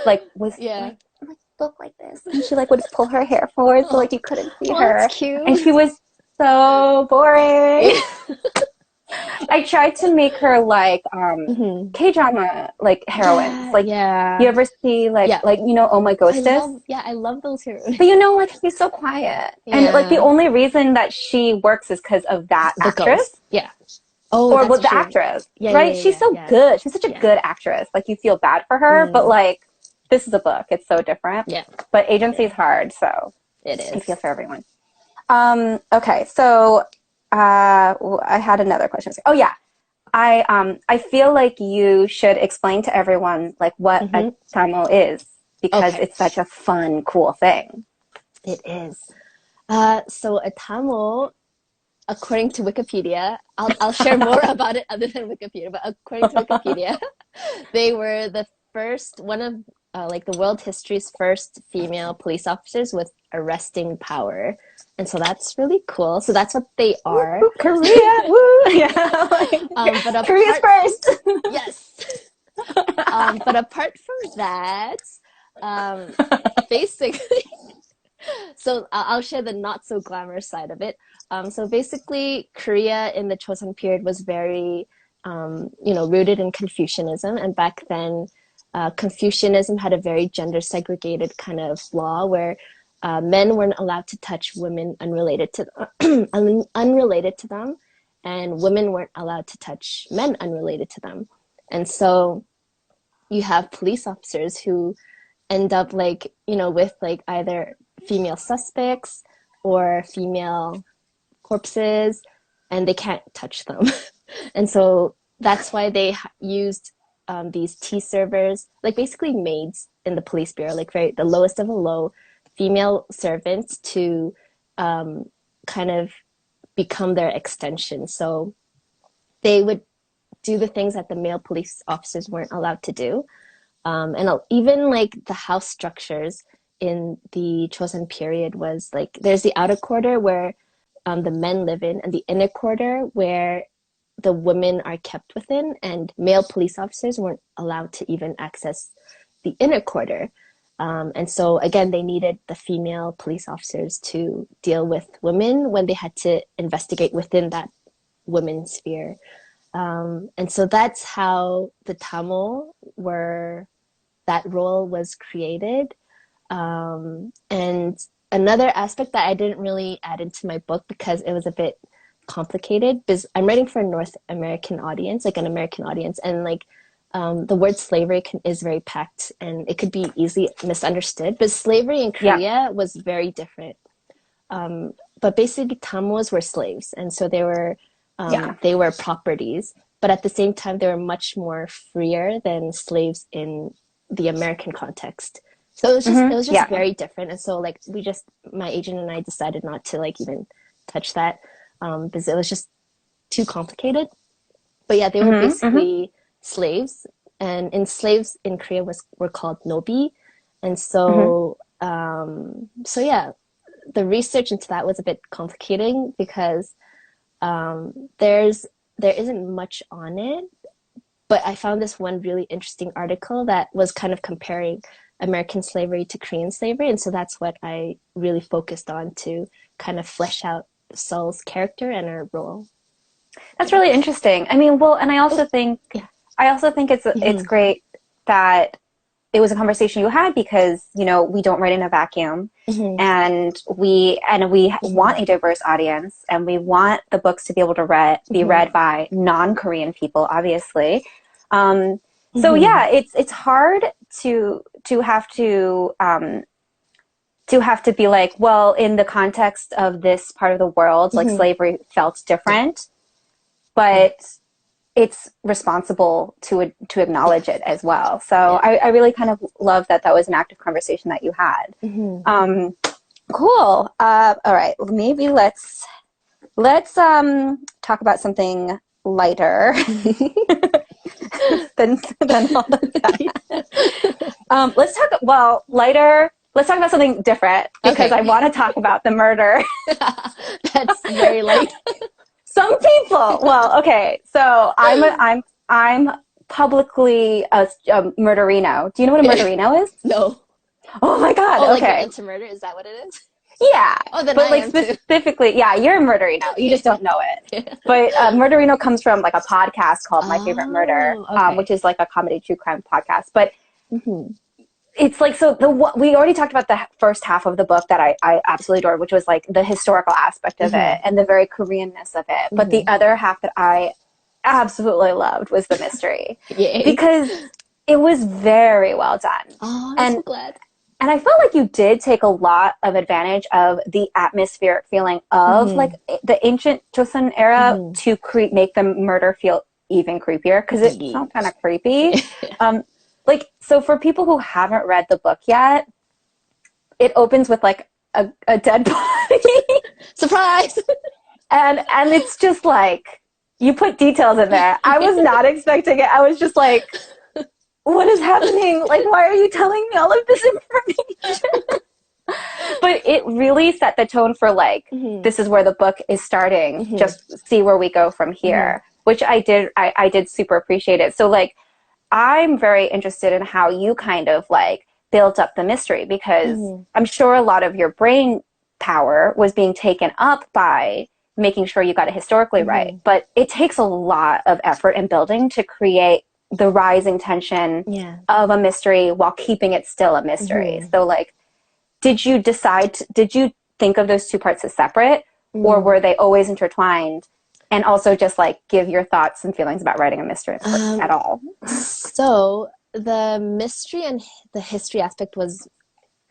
look like this, and she like would pull her hair forward so like you couldn't see her. That's cute. And she was so boring. I tried to make her like K-drama like heroines. Like you ever see like Oh My Ghostess? I love those heroines. But like she's so quiet. And like the only reason that she works is because of that actress. Ghost. Yeah. Oh, or with the actress. Right? She's so good. She's such a good actress. Like you feel bad for her, but like this is a book. It's so different. Yeah. But agency is hard, so it is. I feel for everyone. Okay, so I had another question. Oh yeah, I feel like you should explain to everyone like what a Tamil is because it's such a fun, cool thing. It is. So a Tamil, according to Wikipedia, I'll share more about it other than Wikipedia. But according to Wikipedia, they were the first one of like the world history's first female police officers with arresting power. And so that's really cool. So that's what they are. Woo, Korea, woo! Yeah, but Korea's first. Yes. But apart from that, basically, So I'll share the not so glamorous side of it. So basically, Korea in the Joseon period was very, rooted in Confucianism, and back then, Confucianism had a very gender segregated kind of law where men weren't allowed to touch women unrelated to unrelated to them, and women weren't allowed to touch men unrelated to them. And so you have police officers who end up with either female suspects or female corpses, and they can't touch them. And so that's why they used these tea servers, like basically maids in the police bureau, like the lowest of the low female servants to kind of become their extension. So they would do the things that the male police officers weren't allowed to do. And even like the house structures in the Joseon period was like, there's the outer quarter where the men live in, and the inner quarter where the women are kept within, and male police officers weren't allowed to even access the inner quarter. And so again, they needed the female police officers to deal with women when they had to investigate within that women's sphere. And so that's how the Tamil that role was created. And another aspect that I didn't really add into my book because it was a bit complicated, because I'm writing for a North American audience, like an American audience, and the word slavery is very packed and it could be easily misunderstood. But slavery in Korea was very different. But basically Tamils were slaves, and so they were properties, but at the same time they were much more freer than slaves in the American context. So it was just very different. And so my agent and I decided not to even touch that because it was just too complicated. But yeah, they were basically slaves, and slaves in Korea were called nobi. And so the research into that was a bit complicating because there isn't much on it. But I found this one really interesting article that was kind of comparing American slavery to Korean slavery. And so that's what I really focused on to kind of flesh out Seol's character and her role. That's really interesting. I mean, well, and I also think it's great that it was a conversation you had because, we don't write in a vacuum, and we want a diverse audience, and we want the books to be able to be read by non-Korean people, obviously. So yeah, it's hard to have to be like, well, in the context of this part of the world, slavery felt different, but it's responsible to acknowledge it as well. So I really kind of love that was an active conversation that you had. Cool. All right. Well, maybe let's talk about something lighter than all of that. Let's talk about something different because I want to talk about the murder. That's very light. Some people. Well, okay. So I'm publicly a murderino. Do you know what a murderino is? No. Oh my God. Oh, okay. Like into murder? Is that what it is? Yeah. Oh, then but I am specifically, too. Yeah, you're a murderino. You just don't know it. But murderino comes from a podcast called My Favorite Murder, which is a comedy true crime podcast. But it's we already talked about the first half of the book that I absolutely adored, which was the historical aspect of it and the very Koreanness of it. But the other half that I absolutely loved was the mystery. Because it was very well done. Oh, I'm so glad. And I felt like you did take a lot of advantage of the atmospheric feeling of the ancient Joseon era to make the murder feel even creepier, because it felt kind of creepy. So for people who haven't read the book yet, it opens with a dead body. Surprise! and it's just you put details in there. I was not expecting it. I was just what is happening? Why are you telling me all of this information? But it really set the tone for this is where the book is starting. Just see where we go from here, which I did super appreciate it. So I'm very interested in how you kind of built up the mystery, because I'm sure a lot of your brain power was being taken up by making sure you got it historically right. But it takes a lot of effort and building to create the rising tension of a mystery while keeping it still a mystery. So like, did you think of those two parts as separate, or were they always intertwined? And also just like give your thoughts and feelings about writing a mystery at all. So the mystery and the history aspect was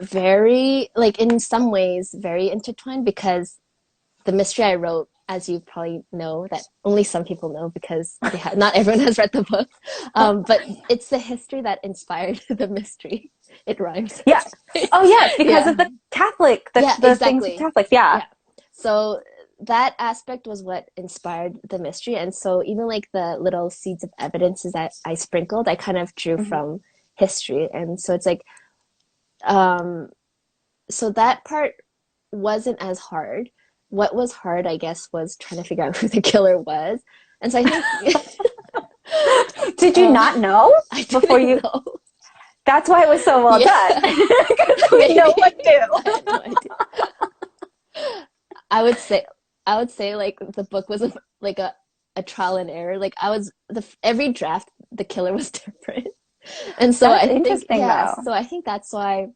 very, like, in some ways very intertwined, because the mystery I wrote, as you probably know, that only some people know because not everyone has read the book, but it's the history that inspired the mystery. It rhymes. Yeah. Oh yes, because of the Catholic, the exactly. things with Catholics. Yeah. So that aspect was what inspired the mystery. And so even like the little seeds of evidences that I sprinkled, I kind of drew from history. And so it's like, so that part wasn't as hard. What was hard, I guess, was trying to figure out who the killer was. And so I think... Did you not know before you... know. That's why it was so well done. Because we know what to do. I would say like the book was like a trial and error. Like every draft, the killer was different. And so that's I think, though. So I think that's why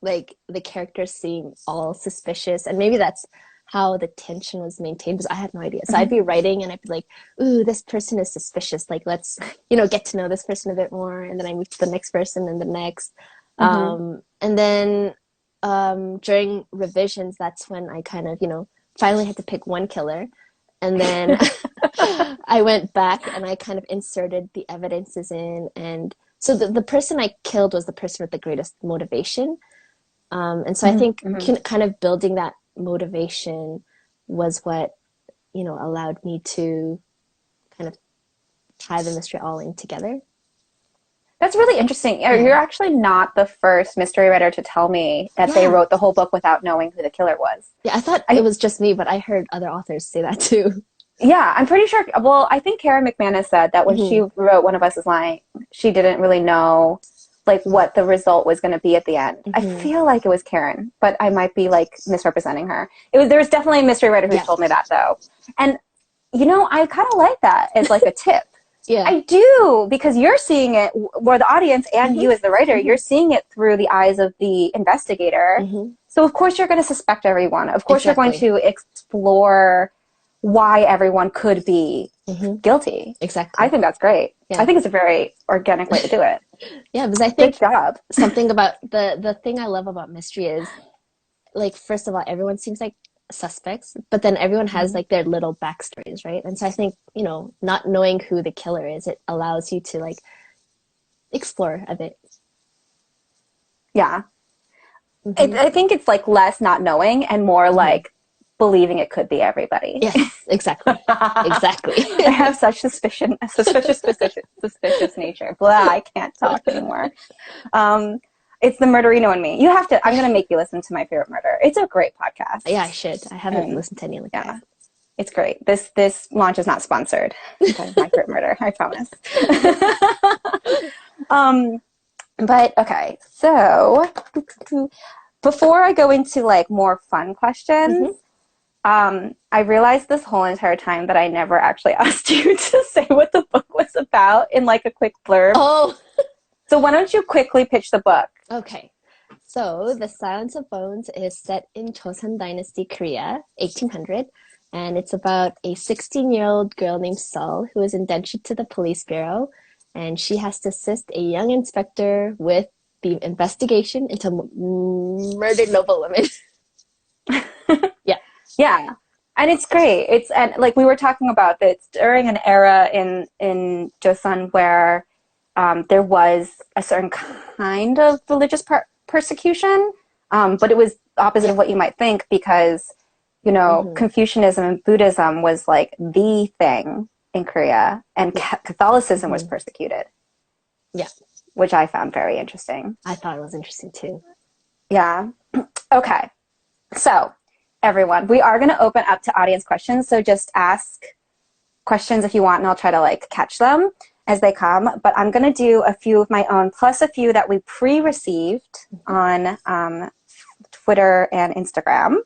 like the characters seem all suspicious, and maybe that's how the tension was maintained, because I had no idea. So I'd be writing and I'd be like, ooh, this person is suspicious. Like, let's, get to know this person a bit more. And then I move to the next person and the next. And then during revisions, that's when I kind of, finally had to pick one killer. And then I went back and I kind of inserted the evidences in. And so the person I killed was the person with the greatest motivation. And so I think kind of building that motivation was what allowed me to kind of tie the mystery all in together. That's really interesting. You're actually not the first mystery writer to tell me that they wrote the whole book without knowing who the killer was. I thought it was just me, but I heard other authors say that too. Yeah, I'm pretty sure. Well, I think Karen McManus said that when she wrote One of Us is Lying, she didn't really know like what the result was going to be at the end. I feel like it was Karen, but I might be like misrepresenting her. There was definitely a mystery writer who told me that though. And I kind of like that as like a tip. I do, because you're seeing it, where the audience and you as the writer, you're seeing it through the eyes of the investigator. So of course you're going to suspect everyone. Of course you're going to explore why everyone could be guilty. Exactly. I think that's great. I think it's a very organic way to do it. Because I think good job. Something about the thing I love about mystery is, like, first of all, everyone seems like suspects, but then everyone has like their little backstories, right? And so I think, not knowing who the killer is, it allows you to like explore a bit. Yeah. I think it's like less not knowing and more like believing it could be everybody. Yes, exactly. Exactly. I have such suspicious nature. Blah, I can't talk anymore. It's the murderino in me. I'm going to make you listen to My Favorite Murder. It's a great podcast. Yeah, I should. I haven't listened to any of it. It's great. This launch is not sponsored by My Favorite Murder, I promise. But okay, so before I go into like more fun questions, I realized this whole entire time that I never actually asked you to say what the book was about in like a quick blurb. Oh. So why don't you quickly pitch the book? Okay. So The Silence of Bones is set in Joseon Dynasty, Korea, 1800. And it's about a 16-year-old girl named Seol who is indentured to the police bureau. And she has to assist a young inspector with the investigation into murdered noble women. Yeah. And it's great. And like we were talking about, it's during an era in Joseon where there was a certain kind of religious persecution, but it was opposite of what you might think, because Confucianism and Buddhism was like the thing in Korea, and Catholicism was persecuted. Yeah, which I found very interesting. I thought it was interesting too. Yeah. Okay. So, everyone, we are going to open up to audience questions. So just ask questions if you want, and I'll try to like catch them. as they come, but I'm going to do a few of my own, plus a few that we pre-received on Twitter and Instagram.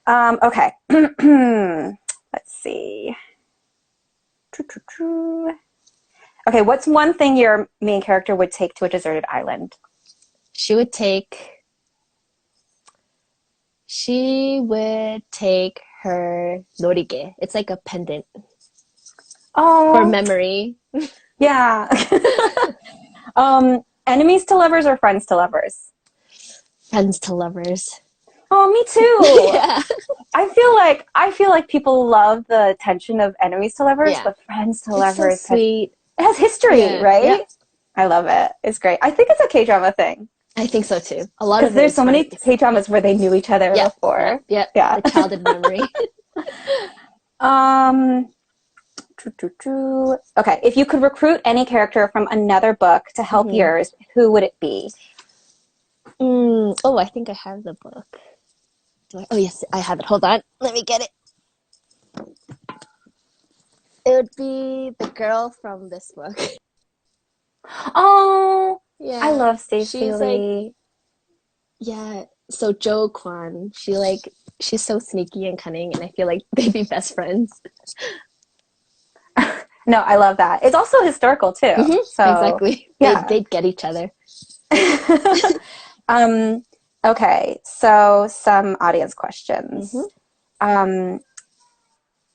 Okay. Let's see. Okay, what's one thing your main character would take to a deserted island? She would take her norige. It's like a pendant. Oh. For memory. Yeah. Enemies to lovers or friends to lovers? Friends to lovers. Oh, me too. Yeah. I feel like people love the tension of enemies to lovers, Yeah. but friends to It's lovers. so sweet. It has history, Yeah. right? Yeah. I love it. It's great. I think it's a K-drama thing. I think so too. A lot of Because there's so many friends. K-dramas where they knew each other before. Yeah. Yeah. The childhood memory. Okay, if you could recruit any character from another book to help yours, who would it be? Oh, I think I have the book. Oh, yes, I have it. Hold on. Let me get it. It would be the girl from this book. Oh, Yeah. I love Stacey She's Lee. Yeah. So Jo Kwon, she's so sneaky and cunning, and I feel like they'd be best friends. No, I love that. It's also historical too. So exactly. Yeah. They'd get each other. Okay, so some audience questions.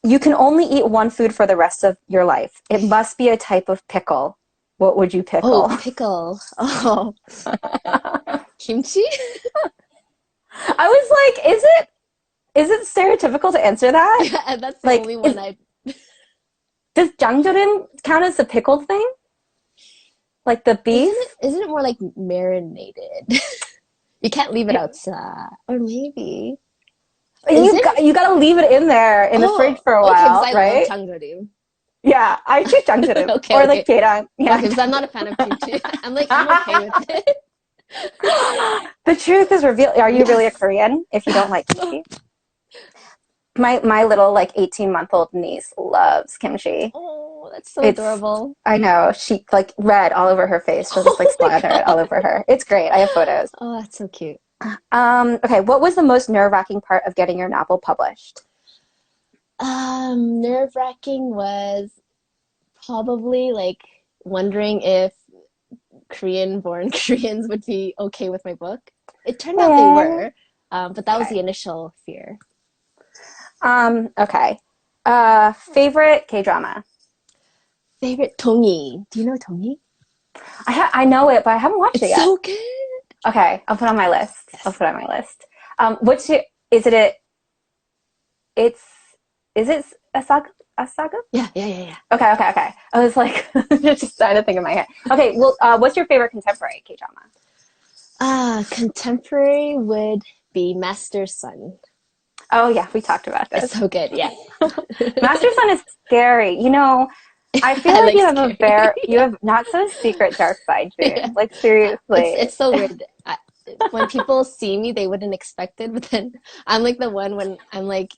You can only eat one food for the rest of your life. It must be a type of pickle. What would you pickle? Oh, pickle. Oh. Kimchi? I was like, is it stereotypical to answer that? Yeah, that's the Like, only one I... Does jangjeorin count as the pickled thing? Like the beef? Isn't it more like marinated? You can't leave it outside. Or maybe. You gotta leave it in there in the fridge for a while, okay, right? I love jangjeorim. Yeah, I choose jangjeorin. Okay, or like jjaedang. Yeah. Okay, because I'm not a fan of kimchi. I'm okay with it. The truth is revealed. Are you really a Korean if you don't like kimchi? My little like 18-month-old niece loves kimchi. Oh, that's so adorable. I know. She like red all over her face. She'll just like slather it all over her. It's great. I have photos. Oh, that's so cute. Okay, what was the most nerve-wracking part of getting your novel published? Nerve-wracking was probably like wondering if Korean-born Koreans would be okay with my book. It turned out they were, but that was the initial fear. Okay. Favorite K-drama? Favorite Dongi. Do you know Dongi? I know it, but I haven't watched it yet. It's so good. Okay, I'll put it on my list. I'll put it on my list. Is it a saga? A saga? Yeah. Okay. I was like, just trying to think in my head. Okay, well, what's your favorite contemporary K-drama? Contemporary would be Master Sun. Oh yeah, we talked about this. It's so good, yeah. Master Sun is scary. You know, I feel like you have not so secret dark side, June. Yeah. Like seriously. It's so weird. When people see me, they wouldn't expect it, but then I'm like the one when I'm like,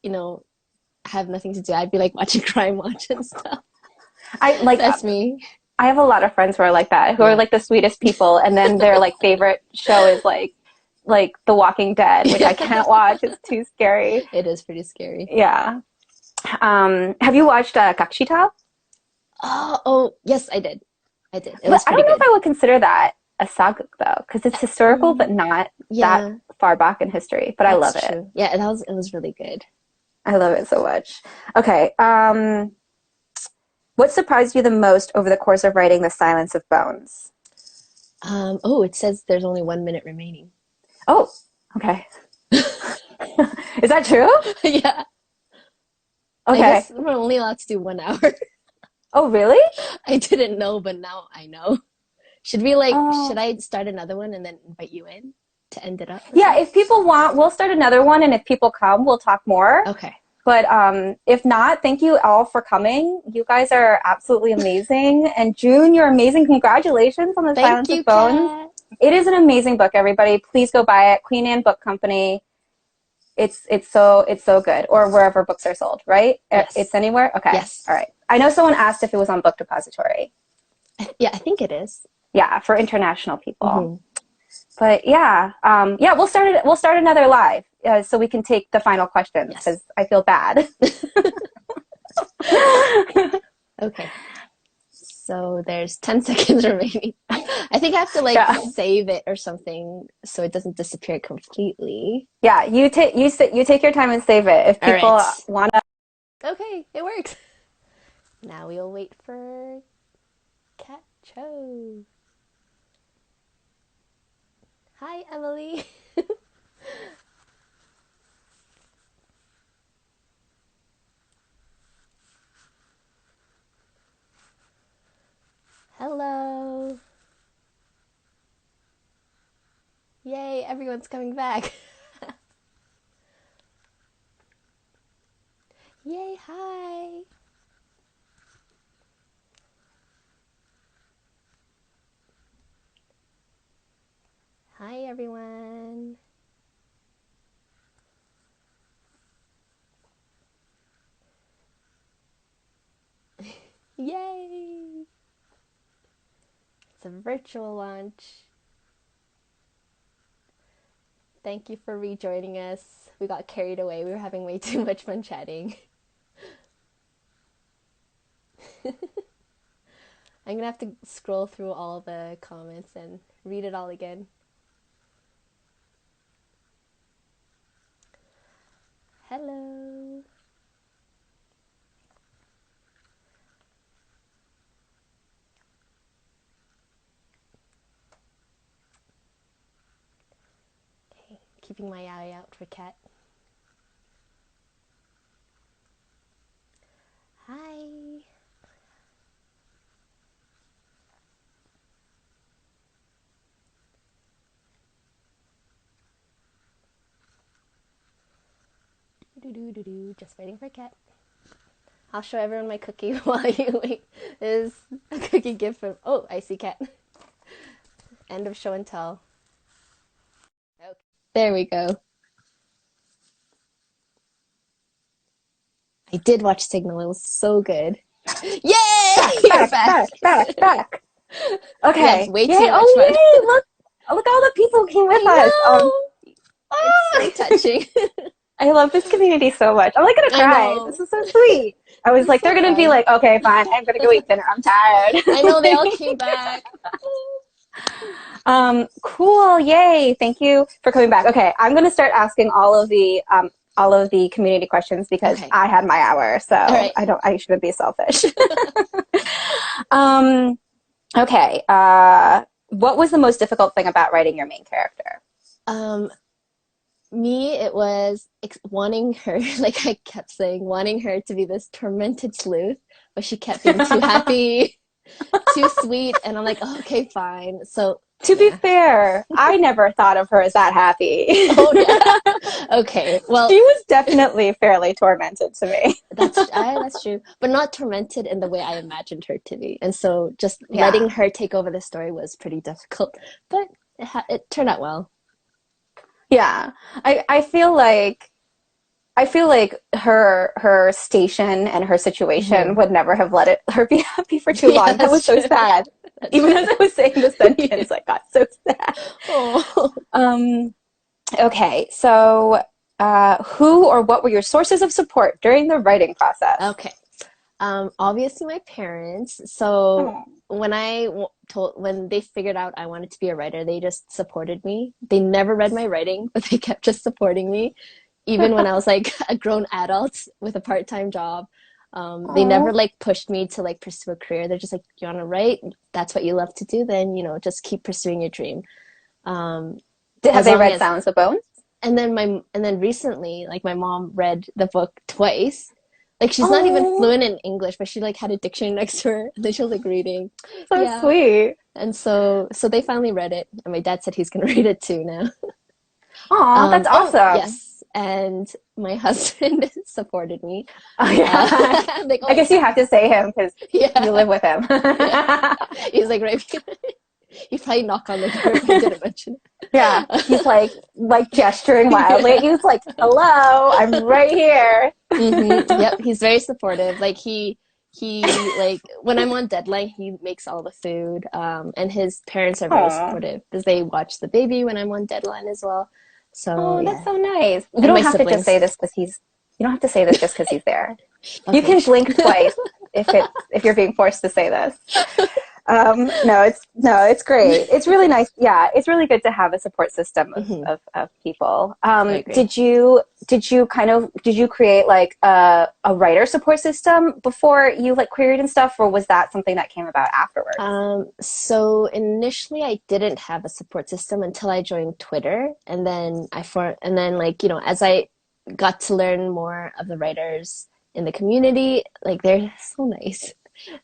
have nothing to do. I'd be like watching Crime Watch and stuff. That's me. I have a lot of friends who are like that, who are like the sweetest people, and then their like favorite show is like The Walking Dead, which I can't watch. It's too scary. It is pretty scary. Yeah. Have you watched 𝙏𝙃 𝙀𝙀? Oh, yes, I did. It I was don't know if I would consider that a saga though, because it's historical, but not that far back in history. But I love it. True. Yeah, it was really good. I love it so much. Okay. What surprised you the most over the course of writing The Silence of Bones? It says there's only 1 minute remaining. Oh, okay. Is that true? Yeah. Okay. I guess we're only allowed to do 1 hour. Oh, really? I didn't know, but now I know. Should I start another one and then invite you in to end it up? Yeah, if people want, we'll start another one, and if people come, we'll talk more. Okay. But if not, thank you all for coming. You guys are absolutely amazing. And June, you're amazing. Congratulations on The Silence of Bones. It is an amazing book, everybody. Please go buy it. Queen Anne Book Company. it's so good. Or wherever books are sold, right? Yes. It's anywhere? Okay. Yes. All right. I know someone asked if it was on Book Depository. Yeah, I think it is. Yeah, for international people. Mm-hmm. But yeah, yeah, we'll start it. We'll start another live so we can take the final questions because I feel bad. Okay. So there's 10 seconds remaining. I think I have to like save it or something so it doesn't disappear completely. Yeah, you take your time and save it if people want to. Okay, it works. Now we'll wait for Cat Cho. Hi, Emily. Hello. Yay, everyone's coming back. Yay, hi. Hi, everyone. Yay. It's a virtual launch. Thank you for rejoining us. We got carried away. We were having way too much fun chatting. I'm gonna have to scroll through all the comments and read it all again. Hello. Okay, keeping my eye out for Kat. Hi. Just waiting for Kat. I'll show everyone my cookie while you wait. This is a cookie gift from... Oh, I see Kat. End of show and tell. Okay. There we go. I did watch Signal. It was so good. Yay! Back. Okay. Way too much fun. Yay! Look all the people who came with us. It's so touching. I love this community so much. I'm like gonna cry. This is so sweet. I was like, they're gonna be like, okay, fine, I'm gonna go eat dinner. I'm tired. I know, they all came back. Cool. Yay! Thank you for coming back. Okay, I'm gonna start asking all of the community questions because I had my hour, so I shouldn't be selfish. Okay. What was the most difficult thing about writing your main character? Me, it was wanting her, like I kept saying, wanting her to be this tormented sleuth, but she kept being too happy, too sweet, and I'm like, oh, okay, fine. So to be fair, I never thought of her as that happy. Oh, yeah. Okay, well, she was definitely fairly tormented to me. That's true, but not tormented in the way I imagined her to be. And so just letting her take over the story was pretty difficult, but it turned out well. Yeah, I feel like her station and her situation would never have let her be happy for too long. That was so sad. Even as I was saying the sentence, I got so sad. Oh. Okay, so who or what were your sources of support during the writing process? Okay, obviously my parents. So when when they figured out I wanted to be a writer, they just supported me. They never read my writing, but they kept just supporting me. Even when I was like a grown adult with a part-time job, they never like pushed me to like pursue a career. They're just like, you want to write? That's what you love to do. Then, just keep pursuing your dream. Have they read Silence of Bones? And then recently, like my mom read the book twice. Like she's not even fluent in English, but she like had a dictionary next to her, and then she was like reading. So sweet. And so they finally read it, and my dad said he's gonna read it too now. Oh, that's awesome. Yes, and my husband supported me. Oh yeah. Like, I guess you have to say him because you live with him. He's like, right. He'd probably knock on the door if I didn't mention Yeah, he's like gesturing wildly at you. It's like, hello, I'm right here. Yep, he's very supportive. Like he like when I'm on deadline, he makes all the food. And his parents are very Aw. supportive because they watch the baby when I'm on deadline as well. So Oh, that's yeah, so nice. You and don't my have to just siblings. say this because he's. You don't have to say this just because he's there. You Okay. can blink twice if you're being forced to say this. No, it's great. It's really nice. Yeah, it's really good to have a support system of people. I agree. Did you create like a writer support system before you like queried and stuff, or was that something that came about afterwards? So initially I didn't have a support system until I joined Twitter, and then like, you know, as I got to learn more of the writers in the community, like they're so nice.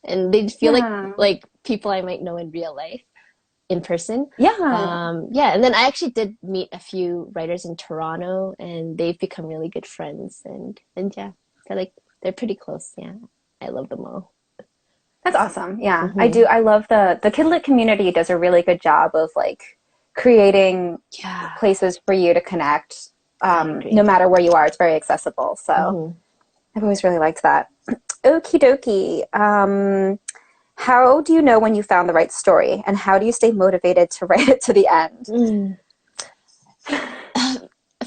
And they feel Yeah. like people I might know in real life in person. Yeah. Yeah, and then I actually did meet a few writers in Toronto, and they've become really good friends. And yeah, they're pretty close. Yeah, I love them all. That's awesome. Yeah, I Hmm. do. I love the Kidlit community does a really good job of like creating Yeah, places for you to connect. I No agree. matter where you are, it's very accessible. So Hmm. I've always really liked that. Okie dokie. How do you know when you found the right story, and how do you stay motivated to write it to the end? Mm.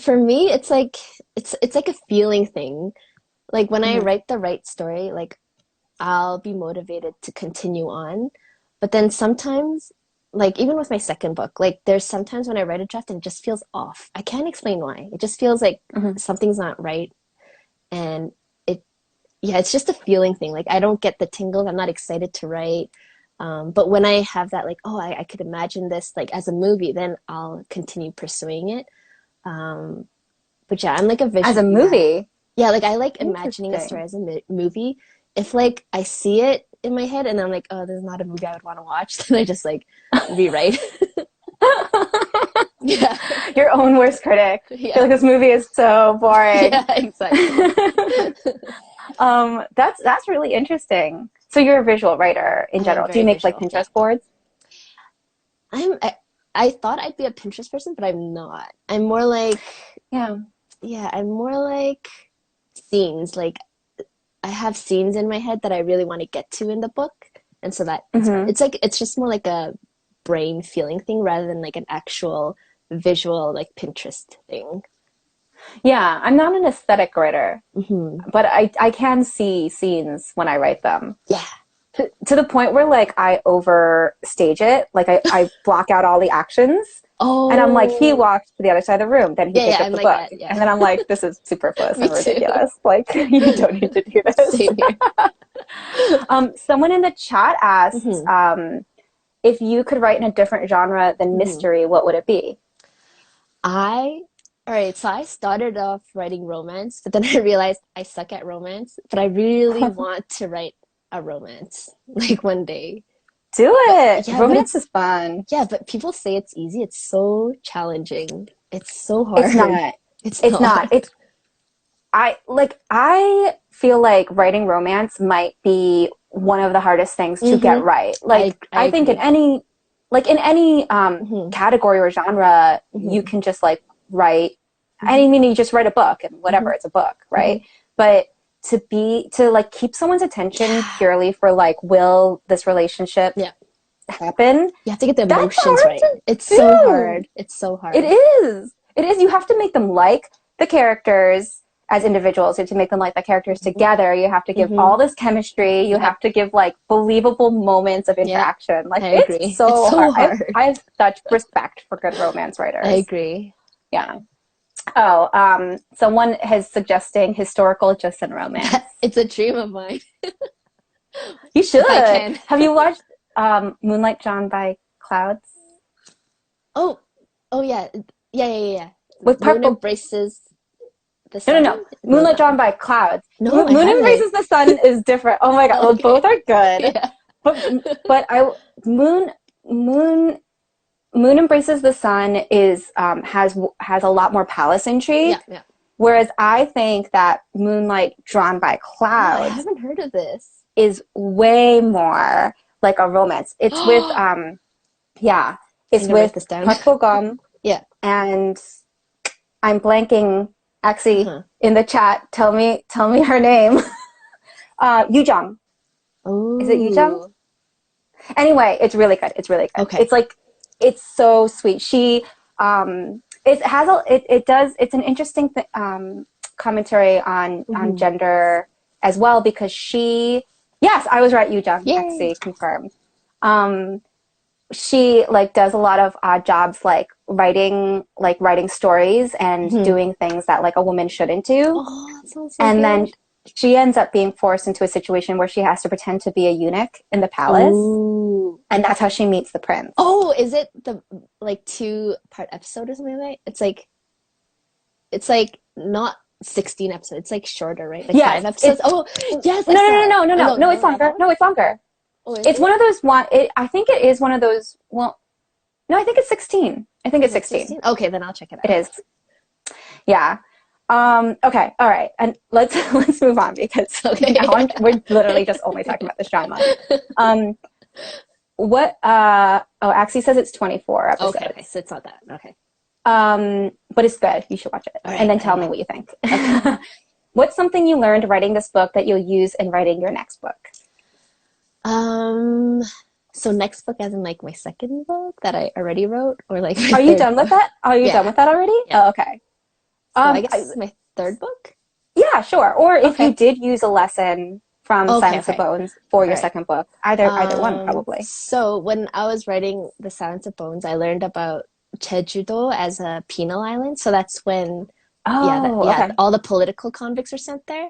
For me, it's like a feeling thing. Like when I Hmm. write the right story, like I'll be motivated to continue on. But then sometimes, like even with my second book, like there's sometimes when I write a draft and it just feels off. I can't explain why. It just feels like Hmm. something's not right. And yeah, it's just a feeling thing. Like I don't get the tingles. I'm not excited to write. But when I have that, like, oh, I could imagine this like as a movie, then I'll continue pursuing it. Um, but yeah, I'm like a As vision. a Yeah, movie, yeah, like I like imagining a story interesting. as a movie. If like I see it in my head and I'm like, oh, this is not a movie I would want to watch, then I just like rewrite. Yeah, Your own worst critic. You're yeah, like, this movie is so boring. yeah, exactly. That's really interesting. So you're a visual writer in I am general. Do you very make like visual. Yeah, Pinterest boards? I'm. I thought I'd be a Pinterest person, but I'm not. I'm more like, Yeah. yeah, I'm more like scenes. Like I have scenes in my head that I really want to get to in the book, and so that Hmm. it's like it's just more like a brain feeling thing rather than like an actual visual like Pinterest thing. Yeah, I'm not an aesthetic writer, Hmm. but I can see scenes when I write them. Yeah. To the point where like I overstage it. Like I block out all the actions. And I'm like, he Oh, walked to the other side of the room. Then he yeah, picked yeah. up I'm the like book. that. Yeah. And then I'm like, this is superfluous Me and too. ridiculous. Like, you don't need to do this. Same here. Someone in the chat asked Hmm. if you could write in a different genre than Hmm. mystery, what would it be? I, all right, so I started off writing romance, but then I realized I suck at romance, but I really want to write a romance like one day. Do But it. yeah, but Romance it's, is fun. yeah, but people say it's easy. It's so challenging. It's so It's hard. not. It's It's not. not. I feel like writing romance might be one of the hardest things to get Mm-hmm. right. Like I I think agree. in any Mm-hmm. category or genre, you Mm-hmm. can just like write. Mm-hmm. I mean, you just write a book and Mm-hmm. whatever, it's a book, Mm-hmm. right? But to like keep someone's attention Yeah. purely for like, will this relationship Yeah. happen? You have to get the That's emotions hard right. to It's so do. hard. It's so It hard. is. It is. You have to make them like the characters as individuals. You have to make them like the characters Mm-hmm. together. You have to give Mm-hmm. all this chemistry. You Yep. have to give like believable moments of Yep. interaction. Like I it's agree. It's so hard. so hard. I have such respect for good romance I writers. agree. Yeah. Oh, someone is suggesting historical Joseon romance. It's a dream of mine. You If I should. can. Have you watched Moonlight Drawn by Clouds Oh, oh yeah, yeah, yeah, yeah. Yeah. with Moon purple? embraces the No, no, sun. no. No, Moonlight that Drawn one. by Clouds. No, I Moon haven't. Embraces the Sun is different. Oh my God. Well, both Okay. are good. Yeah. But but I Moon Moon Moon Embraces the Sun is has a lot more palace Yeah, intrigue, yeah. whereas I think that Moonlight Drawn by Oh, I Clouds haven't heard of this. is way more like a romance. It's with I'm yeah, it's gonna write with this down. Park Bo Gum. Yeah. and I'm blanking. Actually, Uh-huh. in the chat, tell me her name. Yoo-jung. Is it Yoo-jung? Ooh. Anyway, it's really good. It's really good. Okay. It's like, it's so sweet. She, it has a, it does, it's an interesting commentary on gender as well, because she, yes, I was right, Yoo-jung, Yay. actually confirmed. She like does a lot of odd jobs, like writing stories and doing things that like a woman shouldn't do. Oh, that sounds so And then good. she ends up being forced into a situation where she has to pretend to be a eunuch in the palace. Ooh. And that's how she meets the prince. Oh, is it the like 2-part episode or something like that? It's like not 16 episodes. It's like shorter, right? Like Yes, 5 episodes. Oh, yes, I no, saw it. Oh, no, it's not longer. that? No, it's longer. Oh, is It's it? one of those I think it is one of those, well, no, I think it's 16. I think it's Is it 16. 16? Okay, then I'll check it It out. is. Yeah. Okay. All right. And let's move on, because Okay. now we're literally just only talking about this drama. Axie says it's 24 episodes. Okay, so it's not that. Okay. But it's good. You should watch it. All right, And then I tell me will. what you think. Okay. What's something you learned writing this book that you'll use in writing your next book? So next book as in like my second book that I already wrote, or like my Are you third done with book? that? Are you done Yeah. with that already? Yeah. Oh, okay. So I Um, guess my third book? yeah, sure. Or if you Okay. did use a lesson from Okay, Silence of okay. Bones for All your right. second book, either one probably. So when I was writing The Silence of Bones, I learned about Jeju-do as a penal island. So that's when, Oh, okay. all the political convicts are sent there.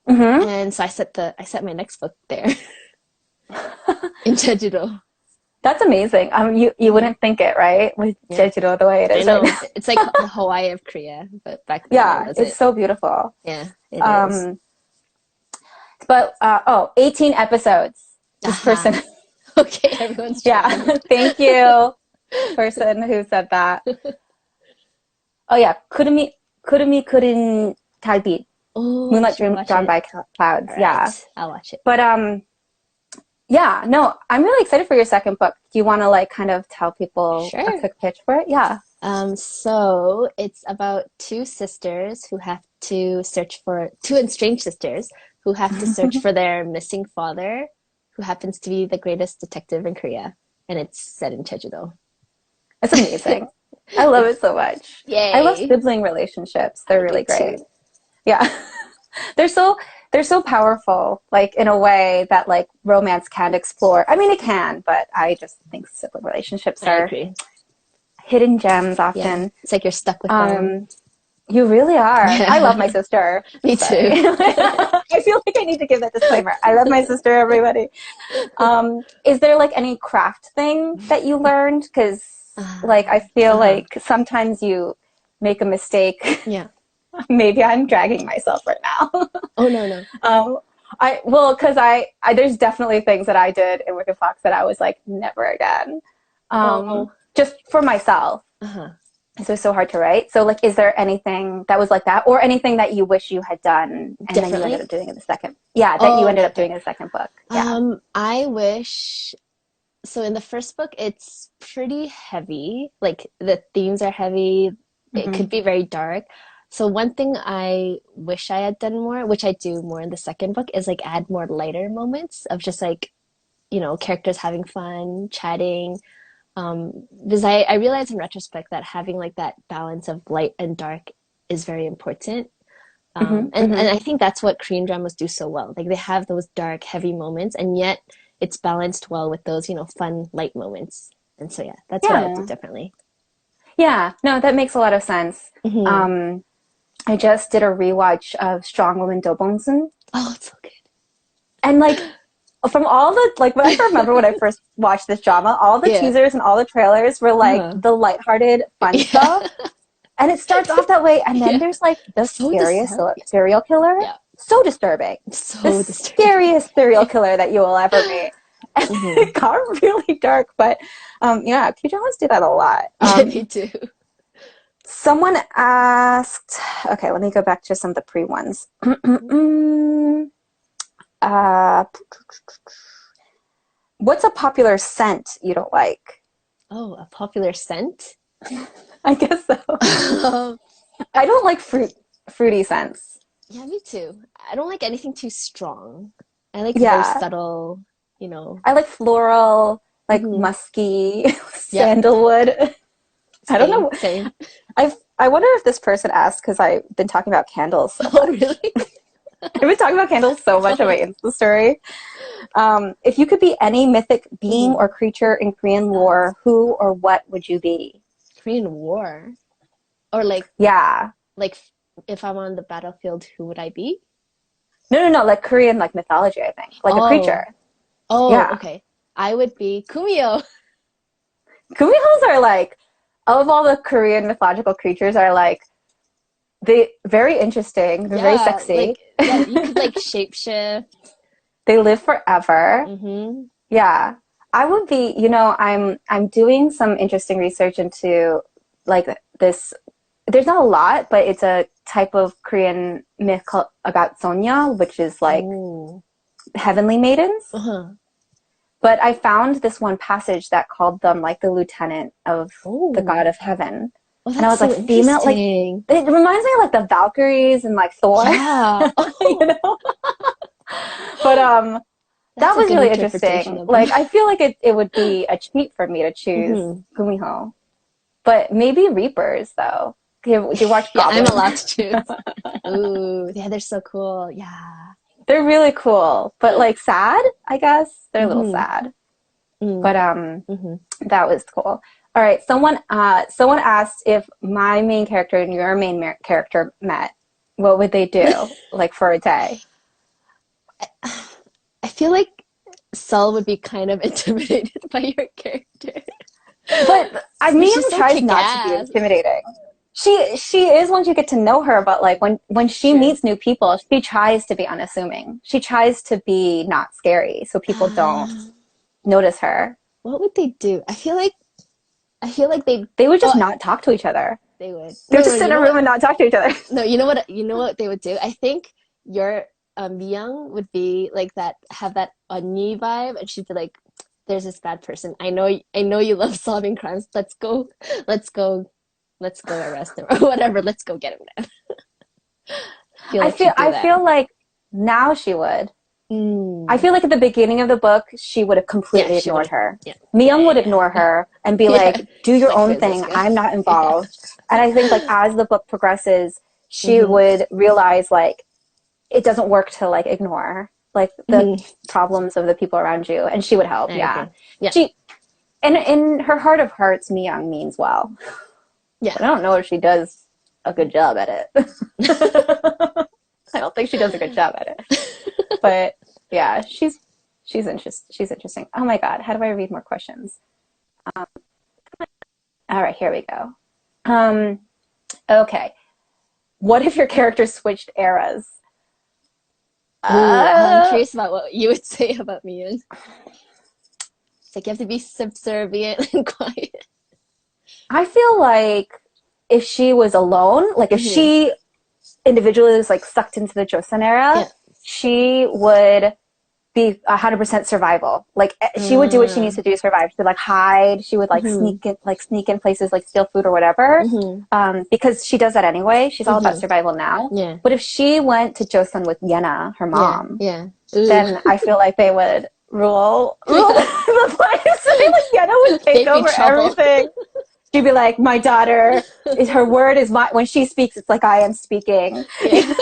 Mm-hmm. And so I set my next book there in Jeju-do. That's amazing. You wouldn't think it, right? With Yeah, Jeju the way it I is right know. now. It's like the Hawaii of Korea, but back then it Yeah, it's wasn't. so beautiful. Yeah, it is. Um, but 18 episodes. This person, Aha. Okay, everyone's yeah, trying. thank you, person who said that. Oh yeah, kurin talbit, Oh, moonlight should I dream watch drawn it? by clouds. All Yeah, right, I'll watch it. but yeah, no, I'm really excited for your second book. Do you want to like kind of tell people a Sure. quick pitch for it? Yeah. So it's about two sisters who have to search for two estranged sisters who have to search for their missing father, who happens to be the greatest detective in Korea, and it's set in Jeju-do. It's amazing. I love it It's so much. I love yay. sibling relationships. They're I do really great. too. Yeah. They're so powerful, like in a way that like romance can't explore. I mean, it can, but I just think sibling relationships I are agree. hidden gems Yeah, often. it's like you're stuck with them. You really are. I love my Yeah, sister. me Sorry. too. I feel like I need to give that disclaimer. I love my sister, everybody. Is there like any craft thing that you learned? Because like I feel Uh-huh. like sometimes you make a mistake. Yeah. Maybe I'm dragging myself right now. Oh no, no. Because there's definitely things that I did in Wicked Fox that I was like, never again. Oh. Just for myself. Uh-huh. So it's so hard to write. So like, is there anything that was like that, or anything that you wish you had done and then you ended Differently? up doing in the second? Yeah, that you Oh, ended okay, up doing okay. in the second book. Yeah. I wish so in the first book it's pretty heavy. Like the themes are heavy. It Mm-hmm. could be very dark. So one thing I wish I had done more, which I do more in the second book, is like add more lighter moments of just like, characters having fun, chatting. Because I realized in retrospect that having like that balance of light and dark is very important. Mm-hmm. And Mm-hmm. I think that's what Korean dramas do so well. Like they have those dark, heavy moments, and yet it's balanced well with those, fun, light moments. And so yeah, that's what I would do Yeah. differently. Yeah. No, that makes a lot of sense. Hmm. Um, I just did a rewatch of Strong Woman Do Bong-soon, Oh, it's so good. and like from all the like when I remember when I first watched this drama, all the Yeah. teasers and all the trailers were like Uh-huh. the lighthearted, fun Yeah. stuff. And it starts off that way, and then Yeah. there's like the So scariest disturbing. serial killer. Yeah. So disturbing. The So disturbing. scariest serial killer that you will ever meet. And Hmm. it got really dark, but yeah, Q-dramas do that a lot. Yeah, me too. Someone asked, okay, let me go back to some of the pre ones. uh, what's a popular scent you don't like? Oh, a popular scent? I guess so. Um, I don't like fruity scents. yeah, me too. I don't like anything too strong. I like very Yeah. subtle, you know. I like floral, like Hmm. musky, Yep, sandalwood. I don't same, know. same. I wonder if this person asked because I've been talking about candles so Oh, much. really? I've been talking about candles so much on my Insta story. If you could be any mythic being Hmm. or creature in Korean lore, who or what would you be? Korean War. Or Yeah. like if I'm on the battlefield, who would I be? No. Like Korean, like mythology, I think. Like a Oh, creature. oh, Yeah. okay. I would be Kumio. Kumihos are like, of all the Korean mythological creatures, are like, they very interesting. They're very Yeah, sexy. yeah, you could like shapeshift. They live forever. Mm-hmm. Yeah. I would be, I'm doing some interesting research into like this. There's not a lot, but it's a type of Korean myth called, about Sonya, which is like Oh. heavenly maidens. Uh-huh. But I found this one passage that called them like the lieutenant of the god Oh. of heaven. Oh, And I that's was like, so female, like, interesting. it reminds me of like the Valkyries and like Thor, Yeah. you Oh, know? But that's that a was good really interpretation interesting. of them. Like, I feel like it would be a cheat for me to choose Hmm. Gumiho. But maybe Reapers, though. Do you watch Yeah, I'm Goblin? allowed to choose. Ooh, yeah, they're so cool. Yeah. They're really cool, but like sad, I guess. They're a little Mm-hmm. sad. Mm. But Mm-hmm. that was cool. All right, someone asked if my main character and your character met, what would they do like for a day? I feel like Sol would be kind of intimidated by your character. But But she's Miyam so tries not to be kick-ass. intimidating. She is once you get to know her, but like when she Sure. meets new people, she tries to be unassuming. She tries to be not scary, so people don't Uh, notice her. what would they do? I feel like they They would just oh not talk to each other. they would. They would No, no, just sit you in a know room what? and not talk to each other. No, you know what they would do? I think your Young would be like that, have that Onni vibe, and she'd be like, "There's this bad person. I know you love solving crimes. Let's go, let's go arrest him or whatever. Let's go get him then." I feel like she'd do I that. feel like now she would. I Mm. feel like at the beginning of the book, she would have Yeah, completely she ignored would. her. Yeah, yeah, Miyam would yeah, ignore yeah. her and be Yeah, like, do your like who own is this thing. guy? I'm not Yeah. involved. And I think like as the book progresses, she Hmm. would realize like it doesn't work to like ignore like the Hmm. problems of the people around you. And she would help. I Yeah. agree. Yeah, She, and in her heart of hearts, Miyang means well. yeah. But I don't know if she does a good job at it. I don't think she does a good job at it. But yeah, she's interesting. Oh my god, how do I read more questions? All right, here we go. Um, okay, what if your character switched eras? Ooh, I'm Uh, curious about what you would say about me. It's like you have to be subservient and quiet. I feel like if she was alone, like if Hmm. she individually was like sucked into the Joseon era, Yeah. she would be 100% survival. Like she would do what she needs to do to survive. She would like hide. She would like Hmm. sneak in places, like steal food or whatever. Hmm. Because she does that anyway. She's all about Hmm. survival now. Yeah. But if she went to Joseon with Yena, her Yeah. mom, Yeah. Ooh. then I feel like they would rule Yeah. the place. Like Yena would take They'd be over trouble. everything. She'd be like, my daughter, her word is my, when she speaks, it's like I am speaking. Yeah.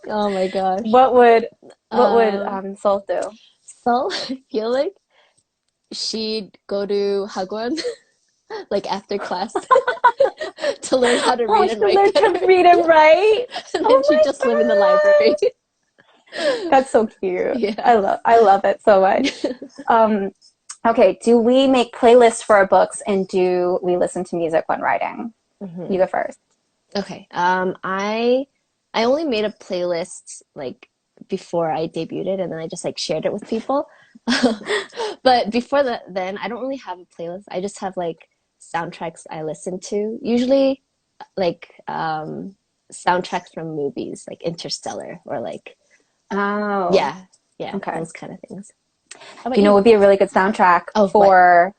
Oh my gosh. What would Um, Sol do? so I feel like she'd go to Hagwon like after class to learn how to Oh, read she and write learned to better. read and write. And then Oh she'd my just live in the library. god, that's so cute. Yeah. I love it so much. Um, okay, do we make playlists for our books and do we listen to music when writing? Hmm. You go first. Okay. I only made a playlist like before I debuted it, and then I just like shared it with people. But before that, then I don't really have a playlist. I just have like soundtracks I listen to. Usually, like soundtracks from movies, like Interstellar, or like Oh, yeah, okay. those kind of things. How about You know, it you? would be a really good soundtrack Oh, what? for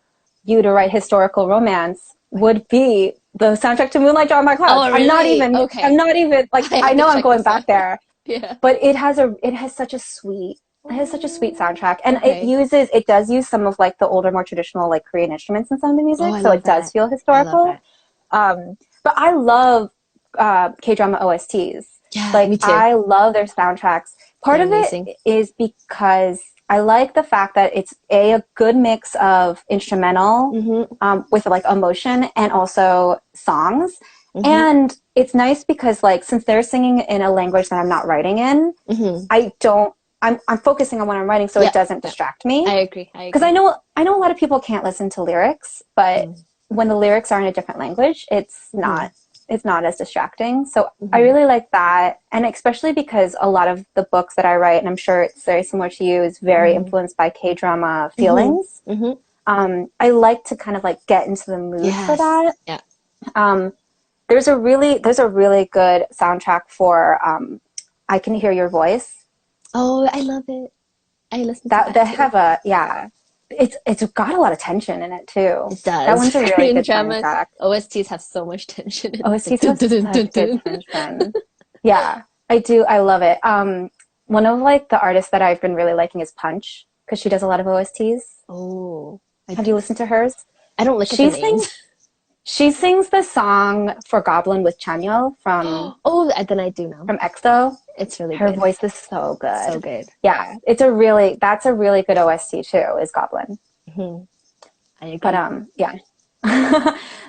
you to write historical romance would be the soundtrack to Moonlight Drawn by Clouds. Oh, really? I'm not even like, I know I'm going back there. Yeah. But it has such a sweet soundtrack, and Okay. it does use some of like the older, more traditional like Korean instruments in some of the music, I so love it does that. feel I love historical. that. But I love K-drama OSTs. Yeah, Like, me too. I love their soundtracks. Part They're of amazing. it is because I like the fact that it's a good mix of instrumental with like emotion and also songs. And it's nice because like, since they're singing in a language that I'm not writing in, I'm focusing on what I'm writing, so it doesn't distract me. I agree. Because I know a lot of people can't listen to lyrics, but when the lyrics are in a different language, it's not as distracting. So I really like that. And especially because a lot of the books that I write, and I'm sure it's very similar to you, is very influenced by K-drama feelings. I like to kind of like get into the mood for that. Yeah. There's a really good soundtrack for I Can Hear Your Voice. Oh, I love it. I listen to That that they too. have it's got a lot of tension in it too. It does. That one's a really Korean good drama soundtrack. OSTs have so much tension in it. OSTs have such good tension. Yeah, I do. I love it. One of like the artists that I've been really liking is Punch, because she does a lot of OSTs. Oh. Have you listened to hers? I don't look at the names. She sings the song for Goblin with Chanyeol from then I do know. from EXO. It's really Her good. voice is so good. So good. Yeah, that's a really good OST too, is Goblin. I agree. But yeah.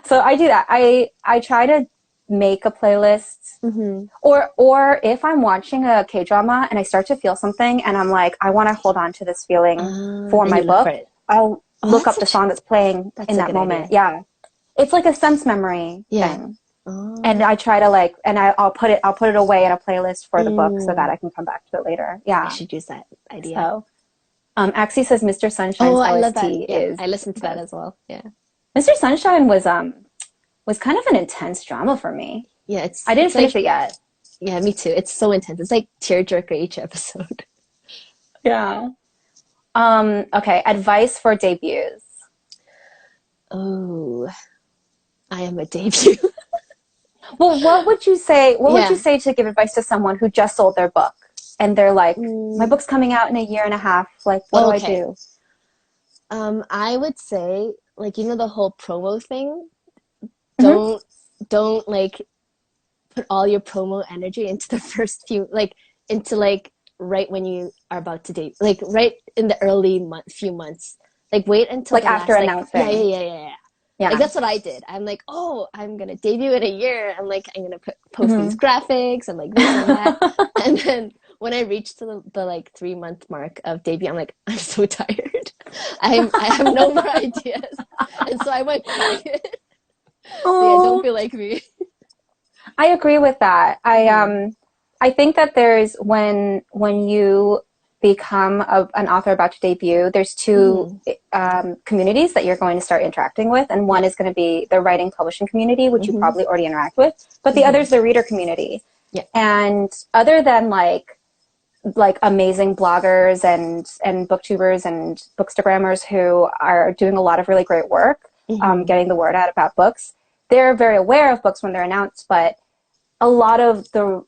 So I do that. I try to make a playlist, or if I'm watching a K-drama and I start to feel something and I'm like, I want to hold on to this feeling for my book, I'll look up the song that's playing in that moment. Idea. Yeah. It's like a sense memory thing. And I try to like, and I'll put it away in a playlist for the book so that I can come back to it later. Yeah. I should use that idea. So, Axie says Mr. Sunshine's I love OST that. Yeah, is. I listened to that as well. Yeah. Mr. Sunshine was kind of an intense drama for me. Yeah, I didn't finish it yet. Yeah, me too. It's so intense. It's like tearjerker each episode. Yeah. Okay, advice for debuts. Oh, I am a debut. Well, what would you say? What would you say to give advice to someone who just sold their book and they're like, my book's coming out in a year and a half. Like, what do I do? I would say, like, the whole promo thing. Don't like put all your promo energy into the first few, like, into like right when you are about to date, like right in the early few months. Like, wait until like after announcing. Yeah. Like, that's what I did. I'm like, I'm going to debut in a year. I'm like, I'm going to post these graphics and like this and that. And then when I reached the like 3-month mark of debut, I'm like, I'm so tired. I have no more ideas. And so I went quiet. So yeah, don't feel like me. I agree with that. I think that there's when you become an author about to debut, there's two communities that you're going to start interacting with, and one is going to be the writing publishing community, which you probably already interact with, but the other is the reader community. Yeah. And other than like amazing bloggers and booktubers and bookstagrammers who are doing a lot of really great work getting the word out about books, they're very aware of books when they're announced, but a lot of the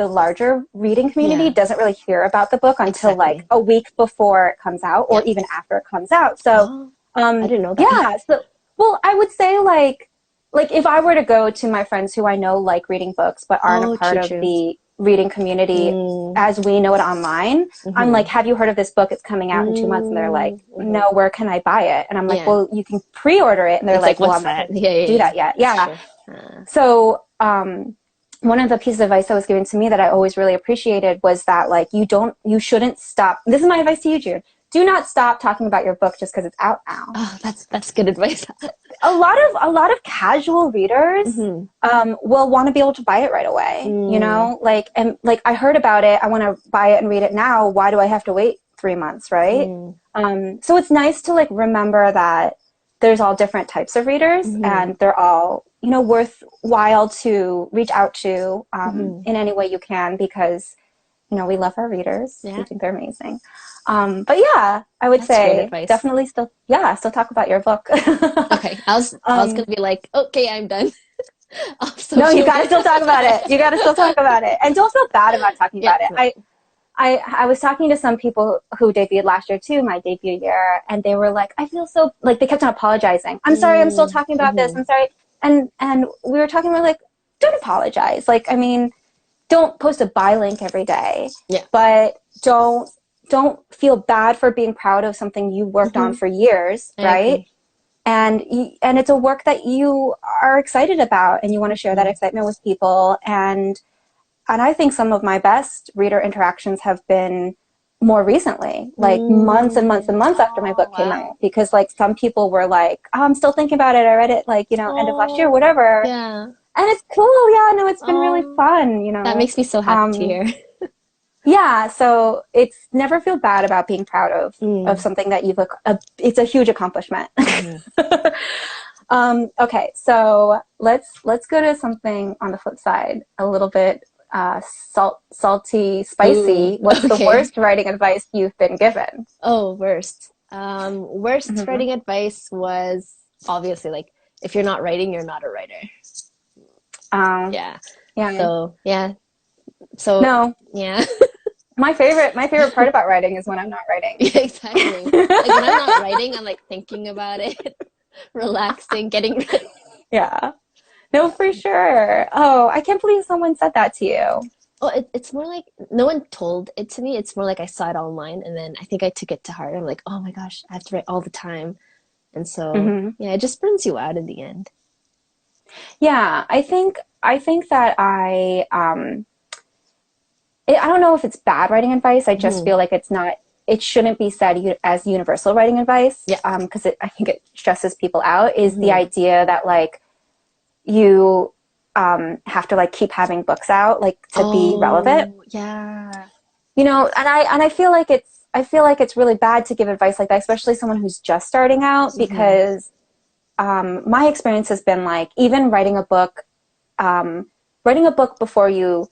larger reading community doesn't really hear about the book until like a week before it comes out, or even after it comes out. So I didn't know that. Yeah. So, well, I would say like if I were to go to my friends who I know like reading books but aren't a part of the reading community as we know it online, I'm like, have you heard of this book? It's coming out in 2 months. And they're like, no, where can I buy it? And I'm like, well, you can pre-order it. And they're like, well, I'm not going to do that yet. Yeah. Sure. So one of the pieces of advice that was given to me that I always really appreciated was that like you shouldn't stop. This is my advice to you, June. Do not stop talking about your book just because it's out now. Oh, that's good advice. A lot of casual readers will want to be able to buy it right away. You know, like I heard about it. I want to buy it and read it now. Why do I have to wait 3 months, right? So it's nice to like remember that there's all different types of readers, and they're all worthwhile to reach out to in any way you can, because we love our readers. We think they're amazing. But yeah, I would That's great say advice. definitely still talk about your book. Okay, I was gonna be like, okay, I'm done off No, you social gotta still media. talk about it. You gotta still talk about it. And don't feel bad about talking Yeah, about it. no. I was talking to some people who debuted last year too, my debut year, and they were like, I feel so, like, they kept on apologizing. I'm sorry, I'm still talking about this. Mm-hmm. I'm sorry. And we were talking, we're like, don't apologize. Like, I mean, don't post a buy link every day, Yeah. but don't feel bad for being proud of something you worked on for years, I right? agree. And it's a work that you are excited about, and you want to share that excitement with people. And I think some of my best reader interactions have been more recently, like months and months and months after my Oh, book came wow. out, because like some people were like, oh, I'm still thinking about it. I read it like, end of last year, Oh, whatever. yeah. And it's cool. Yeah, no, it's been really Oh, that fun. makes me so happy to hear. Yeah, so it's never feel bad about being proud of Mm, something that it's a huge accomplishment. hmm. Okay, so let's go to something on the flip side, a little bit salty, Ooh, spicy. What's the okay. worst writing advice you've been given? Oh, worst. Worst Hmm. writing advice was obviously like if you're not writing, you're not a writer. Um, Yeah. yeah, So yeah. So no, yeah. my favorite part about writing is when I'm not writing. Yeah, exactly. Like when I'm not writing, I'm like thinking about it, relaxing, getting ready. Yeah, no, for sure. Oh, I can't believe someone said that to you. Oh, it's more like no one told it to me. It's more like I saw it online and then I think I took it to heart. I'm like, oh my gosh, I have to write all the time. And so, Hmm. yeah, it just burns you out in the end. Yeah, I think that I don't know if it's bad writing advice. I just Hmm. feel like it shouldn't be said as universal writing advice, Yeah. because I think it stresses people out, is the Hmm. idea that like you have to like keep having books out like to be relevant. Oh, yeah. And I feel like it's really bad to give advice like that, especially someone who's just starting out, Hmm. because my experience has been like even writing a book before you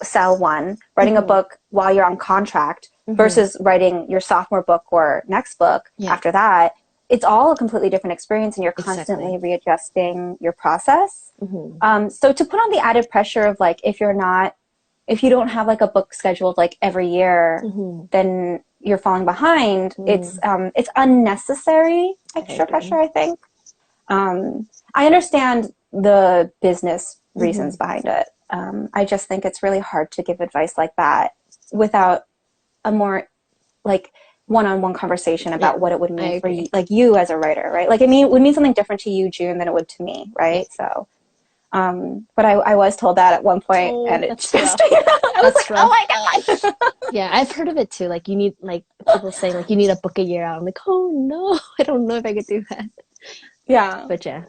sell one, writing a Hmm. book while you're on contract Hmm. versus writing your sophomore book or next book Yeah, after that, it's all a completely different experience, and you're constantly exactly. readjusting your process. Hmm. So to put on the added pressure of like, if you don't have like a book scheduled like every year, Hmm. then you're falling behind. Mm, It's unnecessary I extra pressure, agree. I think. I understand the business reasons Hmm. behind it. I just think it's really hard to give advice like that without a more like one-on-one conversation Yeah, about what it would I mean for you, agree. like you as a writer, right? Like it would mean something different to you, June, than it would to me, Yeah. right? So, but I was told that at one point, Oh, and it that's stressed rough. me out. I was That's like, oh rough. my god. Yeah, I've heard of it too. Like you need like people saying like you need a book a year out. I'm like, oh no, I don't know if I could do that. Yeah. But yeah.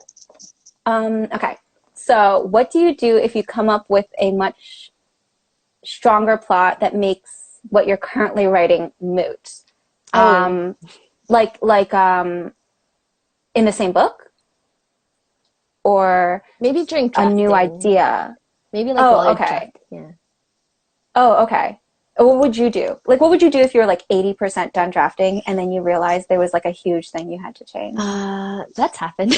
Okay. So, what do you do if you come up with a much stronger plot that makes what you're currently writing moot? Oh, Um, like in the same book, or maybe during a new drafting. idea? Maybe like while Oh, you're okay. draft. Yeah. Oh, okay. What would you do? Like, what would you do if you were like 80% done drafting and then you realized there was like a huge thing you had to change? That's happened.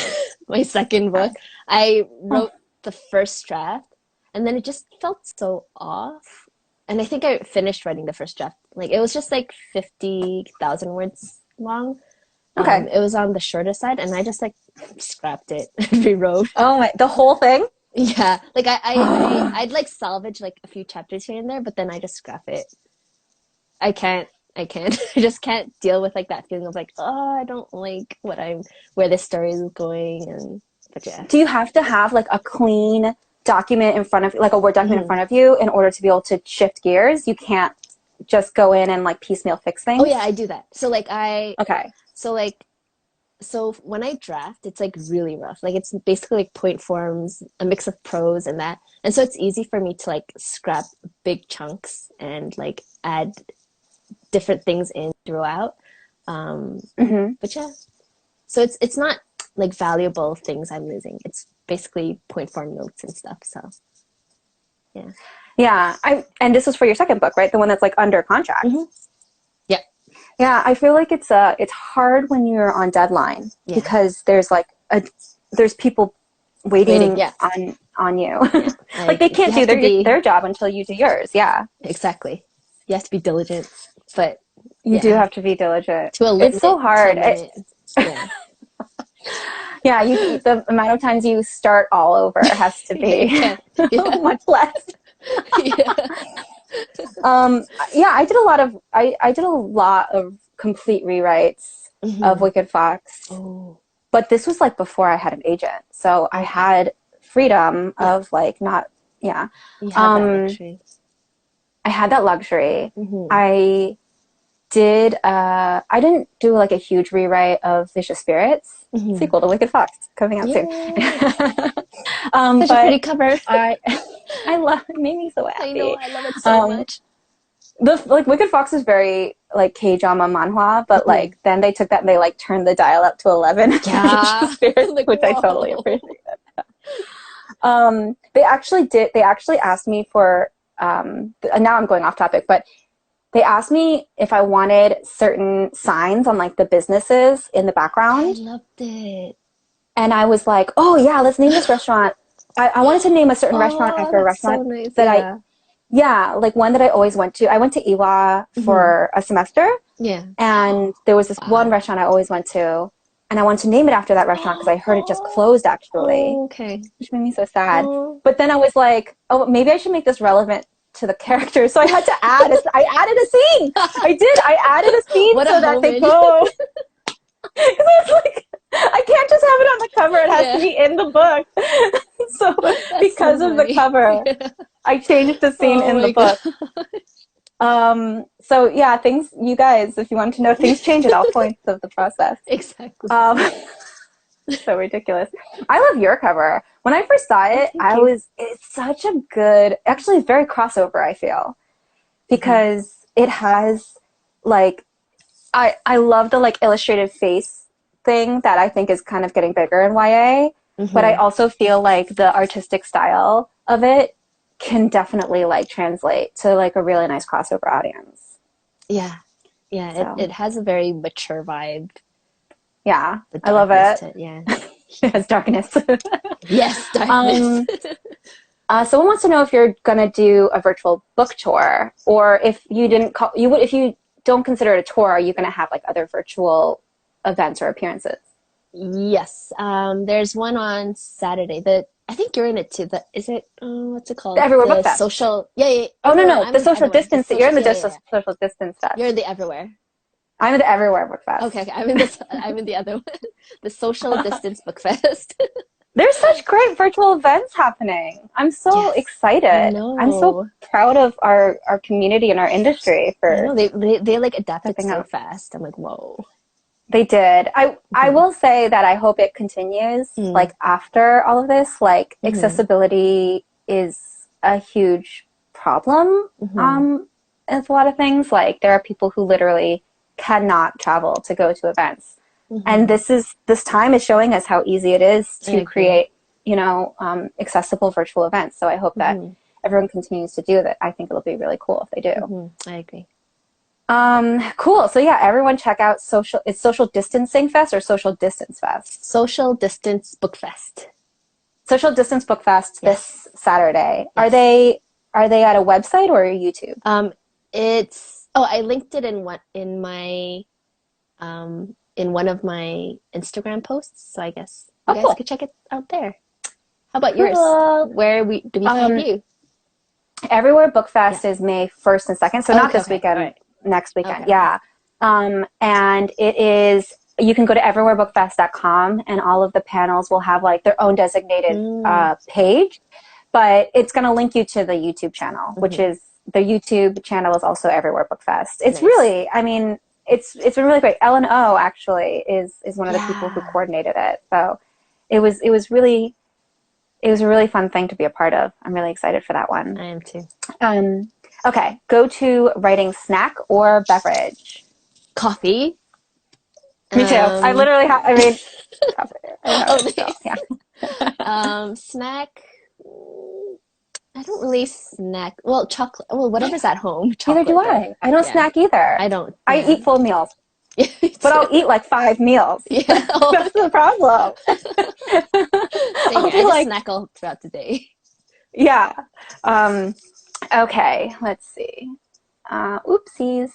My second book, I Oh, wrote the first draft, and then it just felt so off. And I think I finished writing the first draft. Like it was just like 50,000 words long. okay. It was on the shorter side, and I just like scrapped it and rewrote. Oh my, the whole thing? Yeah, like Oh, I'd like salvage like a few chapters here and there, but then I just scrap it. I can't. I can't. I just can't deal with like that feeling of like, oh, I don't like where this story is going, and but yeah. do you have to have like a clean document in front of, like a Word document in Hmm. front of you in order to be able to shift gears? You can't just go in and like piecemeal fix Oh yeah, things? I do that. Okay. So like so when I draft, it's like really rough. Like it's basically like point forms, a mix of prose and that. And so it's easy for me to like scrap big chunks and like add different things in throughout. Um, Hmm. but yeah, so it's not like valuable things I'm losing. It's basically point form notes and stuff. So yeah. Yeah. And this was for your second book, right? The one that's like under contract. Hmm. Yeah. Yeah, I feel like it's hard when you're on deadline because there's people waiting yeah. on you. Yeah, Like they can't do their job until you do yours. Yeah. Exactly. You have to be diligent, but You do have to be diligent. to a limit. It's so hard. To a limit. Yeah. Yeah, the amount of times you start all over has to be much less. Yeah. Yeah, I did a lot of complete rewrites of Wicked Fox. Oh. But this was like before I had an agent. So I had freedom of like not You had that luxury. I had that luxury. I didn't do like a huge rewrite of Vicious Spirits, sequel to Wicked Fox, coming out soon. Such a pretty cover. I love it. Made me so happy. I know, I love it so much. Like Wicked Fox is very like K-drama manhwa, but like then they took that and they like turned the dial up to 11. Yeah. Spirits, like, which I totally appreciate. They actually asked me for now I'm going off topic, but they asked me if I wanted certain signs on like the businesses in the background. I loved it. And I was like, oh yeah, let's name this restaurant. I wanted to name a certain restaurant after a restaurant so nice. that like one that I always went to. I went to 𝙃𝙀𝙀 for a semester. Yeah. And there was this one restaurant I always went to, and I wanted to name it after that restaurant because I heard it just closed actually. Oh, okay. Which made me so sad. But then I was like, oh, maybe I should make this relevant to the characters. So I had to add I added a scene. I added a scene so that they go. Because I was like, I can't just have it on the cover. It has to be in the book. So because of the cover, I changed the scene in the book. So yeah, you guys, if you want to know, things change at all points of the process. Exactly. So ridiculous. I love your cover. When I first saw it, it's such a good, actually it's very crossover, I feel. Because it has like, I love the like illustrated face thing that I think is kind of getting bigger in YA. But I also feel like the artistic style of it can definitely like translate to like a really nice crossover audience. Yeah. Yeah. So. It has a very mature vibe. Yeah. I love it. It has darkness. Yes, darkness. Someone wants to know if you're going to do a virtual book tour, or if you if you don't consider it a tour, are you going to have like other virtual events or appearances? Yes. There's one on Saturday. I think you're in it too. Is it, what's it called? The Everywhere Book Fest. Social, yeah. Oh, no. The social distance. You're in the social distance fest. You're in the Everywhere. I'm in the Everywhere Book Fest. Okay. I'm in the other one. The Social Distance Book Fest. There's such great virtual events happening. I'm so excited. I know. I'm so proud of our community and our industry for. I know. They like adapted so fast. I'm like, whoa. They did. I will say that I hope it continues. Like after all of this, like accessibility is a huge problem. With a lot of things. Like there are people who literally cannot travel to go to events, and this time is showing us how easy it is to create, accessible virtual events. So I hope that everyone continues to do that. I think it'll be really cool if they do. I agree. Cool. So yeah, everyone check out it's Social Distancing Fest or Social Distance Fest? Social Distance Book Fest. Social Distance Book Fest this Saturday. Yes. Are they at a website or YouTube? I linked it in one of my Instagram posts, so I guess you guys could check it out there. How about yours? Where do we find you? Everywhere Book Fest is May 1st and 2nd, so not this weekend. Right. Next weekend, and it is, you can go to everywherebookfest.com and all of the panels will have like their own designated page, but it's going to link you to the YouTube channel, which is, the YouTube channel is also Everywhere Book Fest. It's really, I mean, it's been really great. Ellen O actually is one of the people who coordinated it, so it was a really fun thing to be a part of. I'm really excited for that one. I am too. Okay, go to writing snack or beverage. Coffee. Me too. I literally have, coffee. Nice. Snack. I don't really snack. Well, chocolate. Well, whatever's at home, Neither do chocolate though. I. I don't Yeah, snack either. I don't. I Yeah, eat full meals, yeah, me but too. I'll eat like 5 meals. Yeah. Oh, That's the problem. same I'll here. I be just like, snack all throughout the day. yeah. Um, okay, let's see. Oopsies.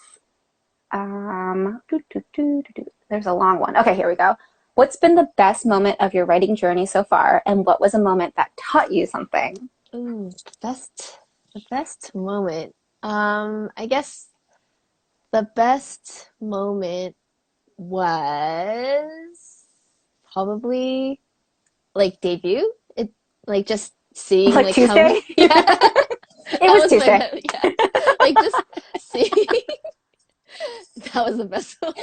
There's a long one. Okay, here we go. What's been the best moment of your writing journey so far, and what was a moment that taught you something? Ooh, the best moment. I guess the best moment was probably like debut. It like just seeing Like like how Tuesday? yeah, It that was was Tuesday. my yeah. Like just seeing that was the best one.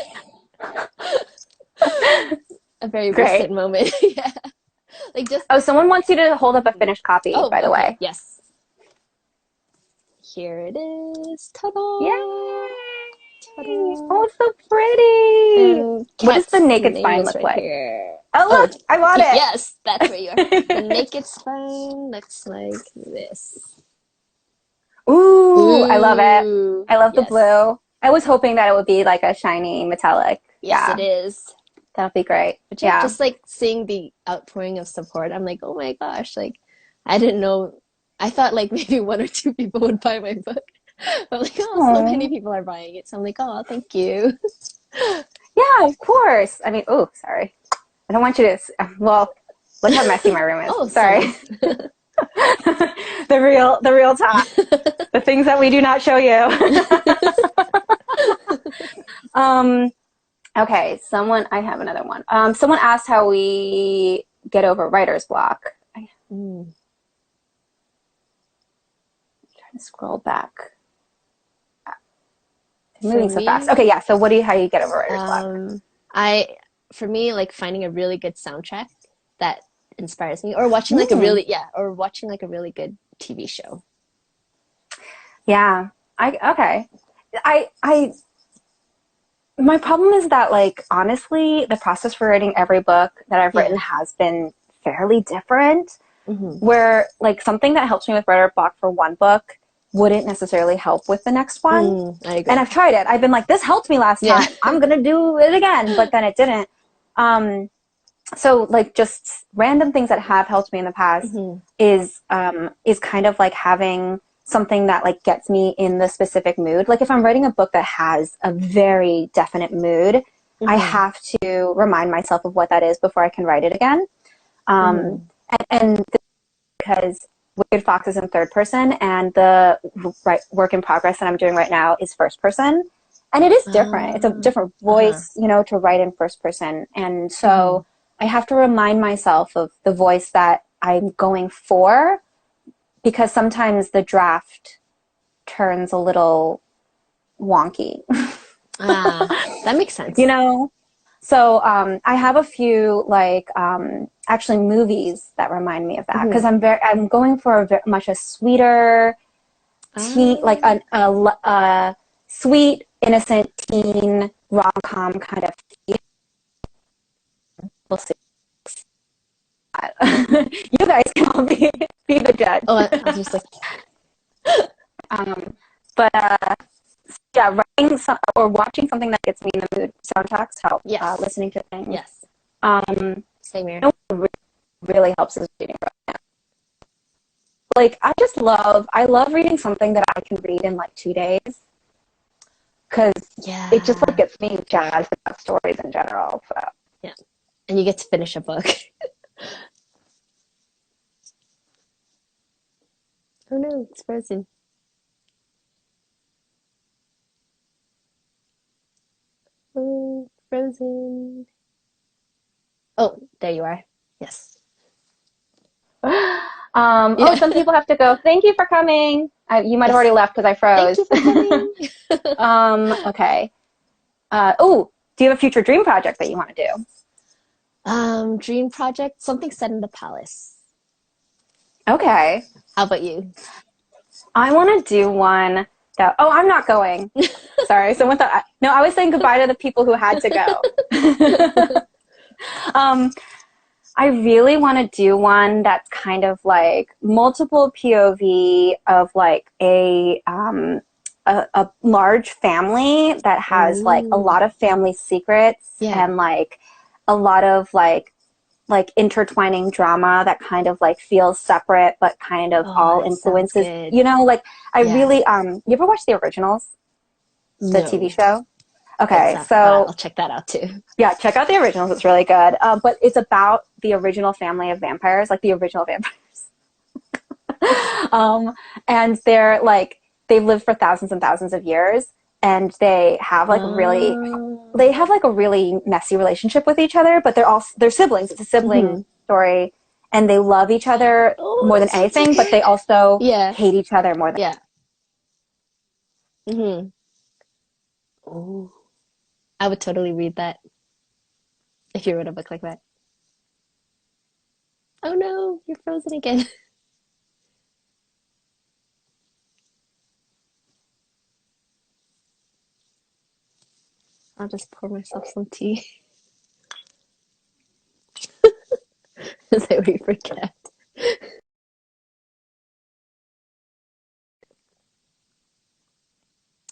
A very Great. recent moment. Yeah. Like just Oh, someone wants you to hold up a finished copy, oh, by the okay. way. Yes. Here it is. Ta-da! Yay! Ta-da! Oh, it's so pretty. And What does the cat's naked name spine is look right like? here. Oh, Oh, look, I bought yes, that's where you are. The it. naked spine looks like this. Ooh, I love it. Ooh, I love the yes. blue. I was hoping that it would be like a shiny metallic. Yes, Yeah, it is. that'd be great. But yeah, Yeah. just like seeing the outpouring of support, I'm like, oh my gosh, like I didn't know. I thought like maybe one or two people would buy my book. But like, oh, so many Oh, people are buying it. So I'm like, oh, thank you. yeah, of course. I mean, oh, sorry. I don't want you to. Well, look how messy my room is. Oh, so Sorry. nice. The real talk. The things that we do not show you. um. Okay. I have another one. Someone asked how we get over writer's block. I'm Mm. trying to scroll back. I'm For moving so fast. me, Okay, yeah. So how do you get over writer's block? um, I, for me, like finding a really good soundtrack that inspires me, or watching like a Mm, really, yeah, or watching like a really good TV show. yeah. Okay. I my problem is that, like, honestly, the process for writing every book that I've Yeah. written has been fairly different. Hmm. Where, like, something that helps me with writer block for one book wouldn't necessarily help with the next one. I And agree. I've tried it. I've been like, this helped me last Yeah. time. I'm gonna do it again, but then it didn't. Um, so, like, just random things that have helped me in the past Hmm. is kind of like having something that, like, gets me in the specific mood. Like, if I'm writing a book that has a very definite mood, I Hmm. have to remind myself of what that is before I can write it again. Hmm. And because Wicked Fox is in third person, and the work in progress that I'm doing right now is first person. And it is different. It's a different Uh-huh. voice, to write in first person. And Hmm. so I have to remind myself of the voice that I'm going for, because sometimes the draft turns a little wonky. Ah, that makes you sense. know? So I have a few, like, actually movies that remind me of that, Hmm. because I'm going for much a sweeter teen, like Ah, a sweet, innocent teen rom-com kind of feel. We'll see. You guys can all be the judge. oh, I was just like, um, but yeah, writing or watching something that gets me in the mood. Soundtracks help. yes, Listening to things. yes, Um, same here. really helps is reading. Like, I love reading something that I can read in like 2 days, because it just, like, Yeah, gets me jazzed about stories in general. So yeah. And you get to finish a book. Oh no, it's frozen. Oh, frozen. Oh, there you are. Yes. oh, Yeah. some people have to go. Thank you for coming. You might have Yes. already left because I Thank you froze. for coming. Okay. Oh, do you have a future dream project that you want to do? Dream project, something set in the palace. Okay. How about you? I want to do one that, oh, I'm not going. Sorry. Someone thought, no, I was saying goodbye to the people who had to go. um, I really want to do one that's kind of like multiple POV of like a large family that has like a lot of family secrets and like a lot of like intertwining drama that kind of like feels separate but kind of all influences, you know, like I really you ever watch The Originals, the TV show? Okay, so I'll check that out too. Yeah, check out The Originals. It's really good. But it's about the original family of vampires, like the original vampires. And they're like, they've lived for thousands and thousands of years, and they have like they have like a really messy relationship with each other, but they're siblings. It's a sibling story, and they love each other more than anything, but they also hate each other more than Oh, I would totally read that if you wrote a book like that. Oh no, you're frozen again. I'll just pour myself some tea. As I we forget.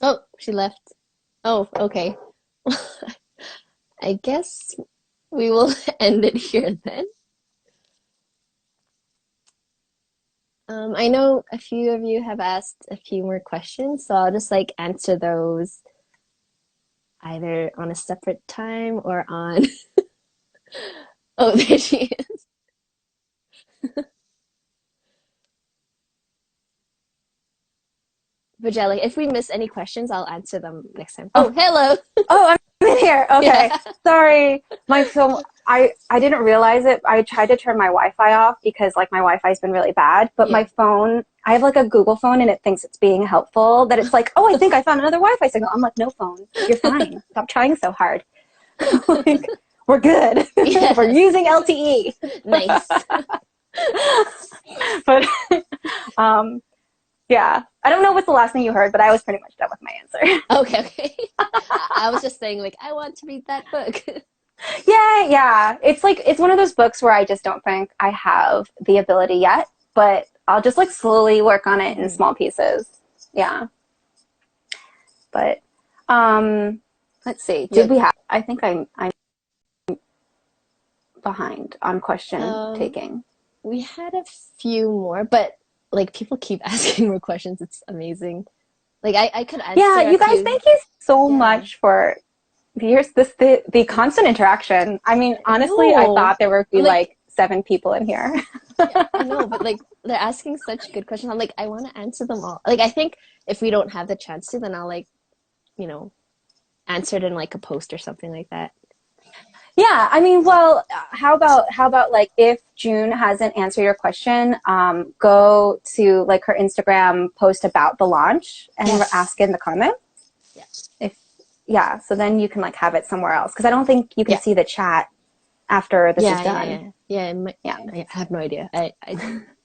Oh, she left. Oh, okay. I guess we will end it here then. I know a few of you have asked a few more questions, so I'll just like answer those either on a separate time or on. Oh, there she is. But yeah, like if we miss any questions, I'll answer them next time. Oh, hello. Oh, I'm in here. Okay. Sorry. My phone, I didn't realize it. I tried to turn my Wi-Fi off because like my Wi-Fi's been really bad, but my phone, I have like a Google phone and it thinks it's being helpful, that it's like, oh, I think I found another Wi-Fi signal. I'm like, no phone, you're fine. Stop trying so hard. Like, we're good. We're using LTE. Nice. But, yeah. I don't know what's the last thing you heard, but I was pretty much done with my answer. Okay. I was just saying like, I want to read that book. Yeah. It's like, it's one of those books where I just don't think I have the ability yet, but I'll just like slowly work on it in small pieces. Yeah. But, let's see. Did we have, I think I'm behind on question taking. We had a few more, but like people keep asking more questions. It's amazing. Like I could answer. Yeah, you guys, thank you so much for the constant interaction. I mean, honestly, I thought there would be like 7 people in here. Yeah, I know, but like they're asking such good questions. I'm like, I want to answer them all. Like I think if we don't have the chance to, then I'll like, you know, answer it in like a post or something like that. Yeah, I mean, well, how about like if June hasn't answered your question, go to like her Instagram post about the launch and ask in the comments. So then you can like have it somewhere else, because I don't think you can see the chat after this is done. I have no idea. I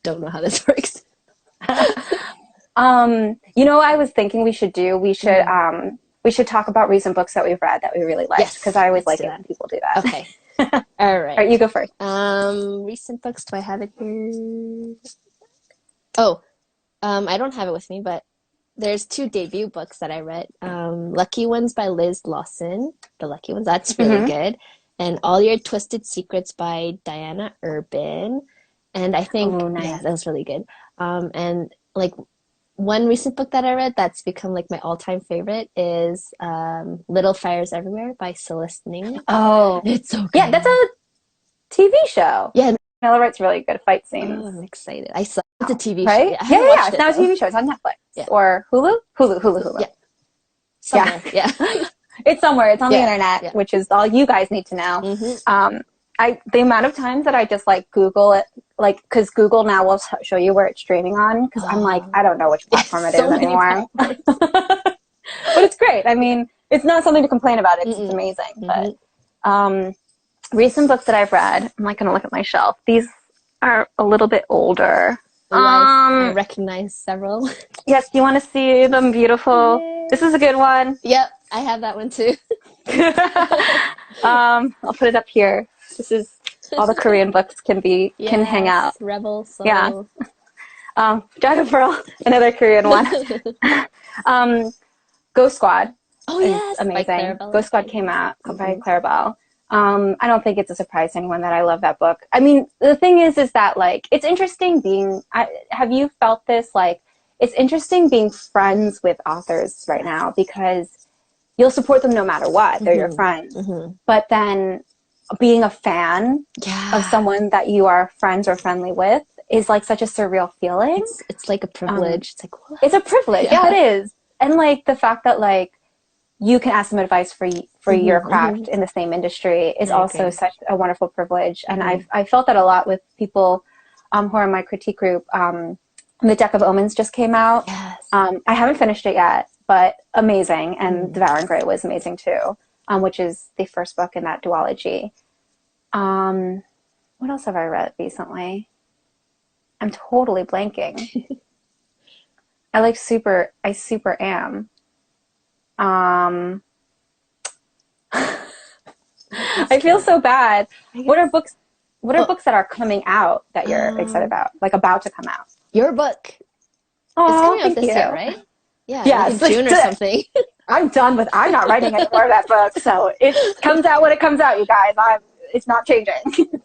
don't know how this works. You know, I was thinking we should talk about recent books that we've read that we really liked, because I always like it when people do that. Okay. All right. All right, you go first. Recent books, do I have it here? Oh, I don't have it with me, but there's 2 debut books that I read. Lucky Ones by Liz Lawson. The Lucky Ones, that's really good. And All Your Twisted Secrets by Diana Urban. And I think, that was really good. And like one recent book that I read that's become like my all-time favorite is Little Fires Everywhere by Celeste Ning. Oh, it's so good. Yeah, that's a TV show. Yeah, Miller writes really good fight scenes. Oh, I'm excited. I saw it's a TV show. Yeah, it's now a TV show. It's on Netflix or Hulu. Hulu. Yeah, somewhere. Yeah. It's somewhere. It's on the internet, which is all you guys need to know. The amount of times that I just like Google it, like, because Google now will show you where it's streaming on, because I'm like, I don't know which platform it is anymore. But it's great. I mean, it's not something to complain about. It's amazing. But recent books that I've read, I'm like going to look at my shelf. These are a little bit older. I recognize several. Yes, you want to see them? Beautiful. Yay. This is a good one. Yep, I have that one too. I'll put it up here. This is all the Korean books can hang out. Rebel Soul. Yeah. Dragon Pearl, another Korean one. Ghost Squad. Oh is yes, amazing. Ghost Squad came out by Claire Bell. I don't think it's a surprise to anyone that I love that book. I mean, the thing is that like it's interesting have you felt this? Like, it's interesting being friends with authors right now because you'll support them no matter what. They're your friends. But then being a fan of someone that you are friends or friendly with is like such a surreal feeling. It's like a privilege. It's like, what? It's a privilege. Yeah, it is. And like the fact that like you can ask them advice for your craft in the same industry is also such a wonderful privilege. And I felt that a lot with people who are in my critique group. The Deck of Omens just came out. Yes. I haven't finished it yet, but amazing. And Devouring Grey was amazing too, which is the first book in that duology. What else have I read recently? I'm totally blanking. I super am. I feel so bad. What are books that are coming out that you're excited about? Like about to come out? Your book. Oh, it's coming out thank this you. year, right? Yeah, yeah, like in June or something. I'm not writing any more of that book, so it comes out when it comes out, you guys. It's not changing.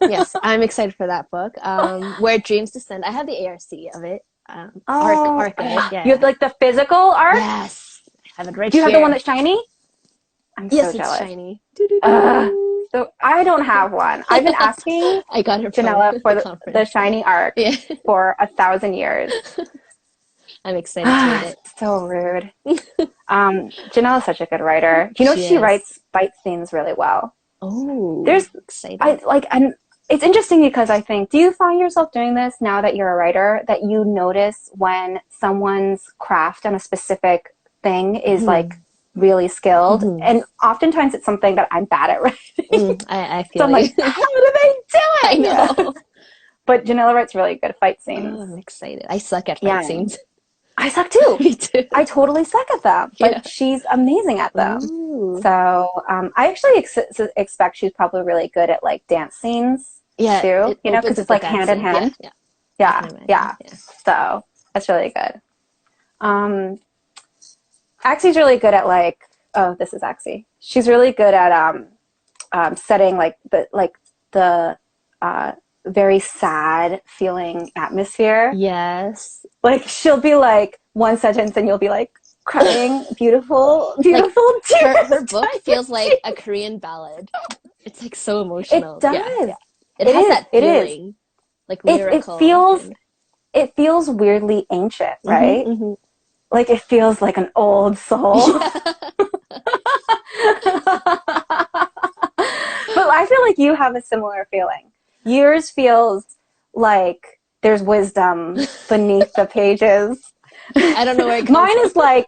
Yes, I'm excited for that book. Where Dreams Descend. I have the ARC of it. Arc of it. Yeah. You have like the physical art? Yes. I have it right Do you here. have the one that's shiny? I'm yes, so jealous. It's shiny. So I don't have one. I've been asking I got her Janella for the shiny arc for 1,000 years. I'm excited to read it. So rude. Janella's such a good writer. Do you know she writes fight scenes really well? Oh, exciting. And it's interesting because I think, do you find yourself doing this now that you're a writer, that you notice when someone's craft on a specific thing is like really skilled? And oftentimes it's something that I'm bad at writing. I feel so I'm like, how do they do it? I know. But Janella writes really good fight scenes. Oh, I'm excited. I suck at fight scenes. I suck too. Me too. I totally suck at them, but she's amazing at them. Ooh. So I actually expect she's probably really good at like dance scenes too. You know, because it's like hand in hand. Yeah. So that's really good. Axie's really good at like, this is Axie. She's really good at setting like the very sad feeling atmosphere. Yes. Like she'll be like one sentence and you'll be like crying, beautiful tears. Her book feels like a Korean ballad. It's like so emotional. It does. Yeah. It has that feeling. Like lyrical. It feels weirdly ancient, right? Like it feels like an old soul. But I feel like you have a similar feeling. Yours feels like there's wisdom beneath the pages. I don't know where it comes Mine from. is like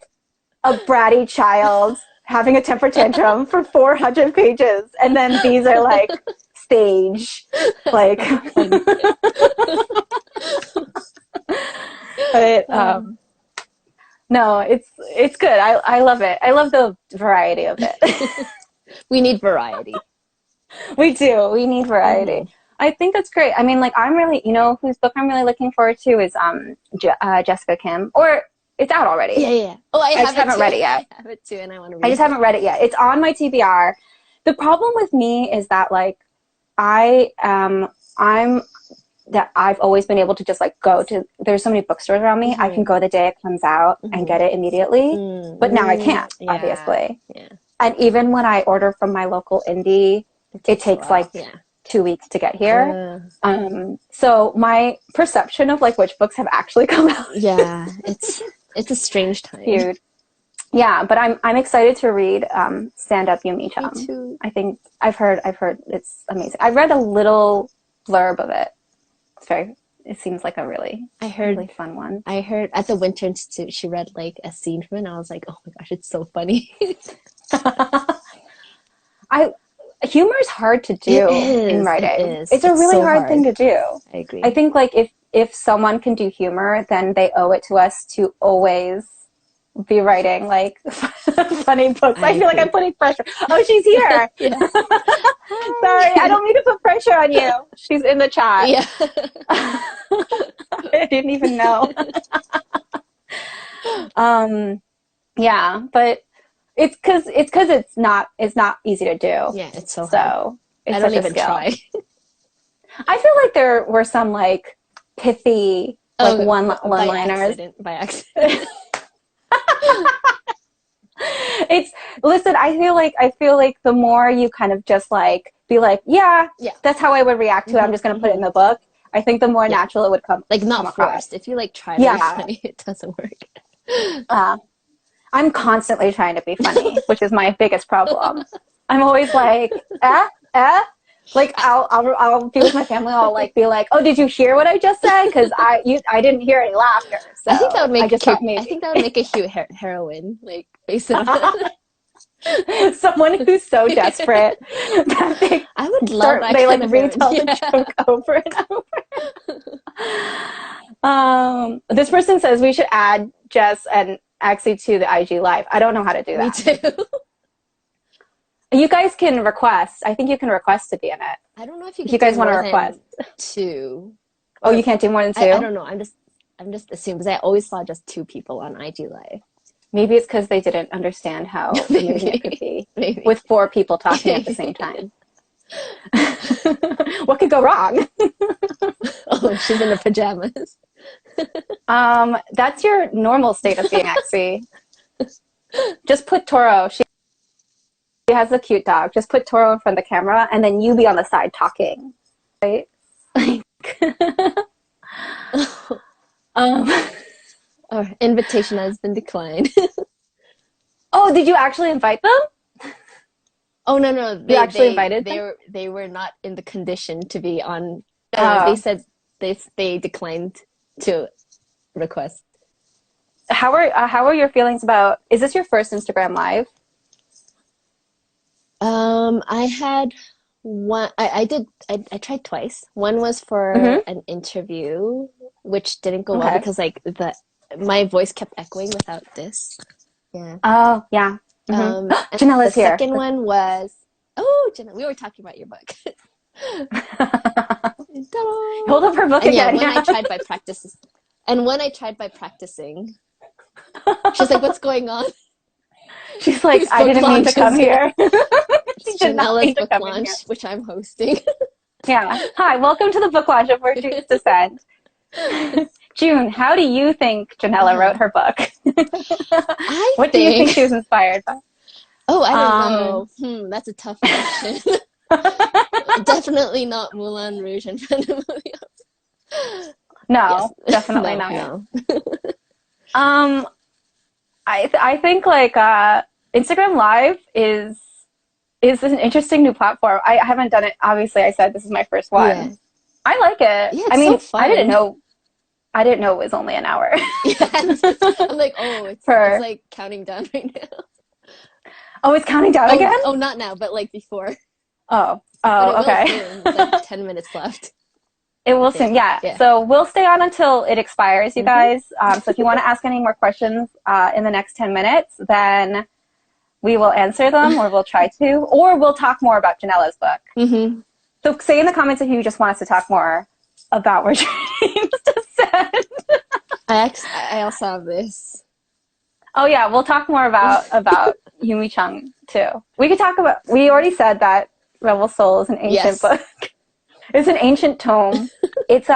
a bratty child having a temper tantrum for 400 pages. And then these are like stage. Like, but, no, it's good. I love it. I love the variety of it. We need variety. We do. We need variety. I think that's great. I mean, like, I'm really, whose book I'm really looking forward to is Jessica Kim, or it's out already. Yeah. Oh, I just haven't read it yet. I have it too, and I want to read it. I just haven't read it yet. It's on my TBR. The problem with me is that, like, I've always been able to just like go to, there's so many bookstores around me. I can go the day it comes out and get it immediately. But now I can't, obviously. Yeah. And even when I order from my local indie, it takes like 2 weeks to get here. So my perception of like which books have actually come out. Yeah, it's a strange time. Weird. Yeah, but I'm excited to read Stand Up Yomi-chan. Me too. I think I've heard it's amazing. I read a little blurb of it. It seems like a really fun one. I heard at the Winter Institute she read like a scene from it and I was like, oh my gosh, it's so funny. Humor is hard to do in writing. It's a really hard thing to do. I agree. I think like if someone can do humor, then they owe it to us to always be writing like funny books. I feel like I'm putting pressure. Oh, she's here. Yeah. Sorry, I don't mean to put pressure on you. She's in the chat. Yeah. I didn't even know. Yeah, but it's because it's not easy to do. Yeah, it's so hard. So it's I don't such a even skill. try. I feel like there were some like pithy like one-liners. By accident. Listen, I feel like the more you kind of just like be like, yeah, that's how I would react to it. I'm just gonna put it in the book. I think the more natural it would come. Like not come forced. across. If you like try to be funny, it doesn't work. I'm constantly trying to be funny, which is my biggest problem. I'm always like, like I'll be with my family. I'll like be like, oh, did you hear what I just said? Because I didn't hear any laughter. So I think that would make I think that would make a cute heroine, like based on that. Someone who's so desperate that I would love that they kind like of retell heroine. the joke over and over. This person says we should add Jess and Axie to the IG live. I don't know how to do that. Me too. You guys can request. I think you can request to be in it. I don't know if you guys want to request. 2. Oh, you can't do more than 2? I don't know. I'm just assuming because I always saw just 2 people on IG live. Maybe it's because they didn't understand how amusing it could be with 4 people talking at the same time. What could go wrong? Oh, she's in her pajamas. That's your normal state of being, Axie. Just put Toro. She has a cute dog. Just put Toro in front of the camera, and then you be on the side talking, right? Our invitation has been declined. Oh, did you actually invite them? Oh no! They actually invited them? They were not in the condition to be on. Oh. They said they declined to request. How are your feelings about? Is this your first Instagram live? I had one. I tried twice. One was for an interview, which didn't go well because like my voice kept echoing without this. Yeah. Oh yeah. Janela's the here. Second one was Janelle. We were talking about your book. Hold up her book again. When I tried by practicing, she's like, "What's going on?" She's like, "I didn't mean to come here." It's Janela's book launch, which I'm hosting. Yeah. Hi, welcome to the book launch of Where Dreams Descend. June, how do you think Janela wrote her book? What do you think she was inspired by? Oh, I don't know. That's a tough question. Definitely not Moulin Rouge and Pandemonium. No, definitely not. No. I think like Instagram Live is an interesting new platform. I haven't done it. Obviously, I said this is my first one. Yeah. I like it. Yeah, I mean, so fun. I didn't know it was only an hour. Yes. I'm like, it's like counting down right now. Oh, it's counting down again? Oh, not now, but like before. Oh, okay. Soon. It's like 10 minutes left. It will soon, yeah. So we'll stay on until it expires, you guys. So if you want to ask any more questions in the next 10 minutes, then we will answer them, or we'll try to, or we'll talk more about Janela's book. So say in the comments if you just want us to talk more about Where Dreams Descend. I also have this. Oh yeah, we'll talk more about Yumi Chung too. We could talk about. We already said that Rebel Soul is an ancient book. It's an ancient tome. It's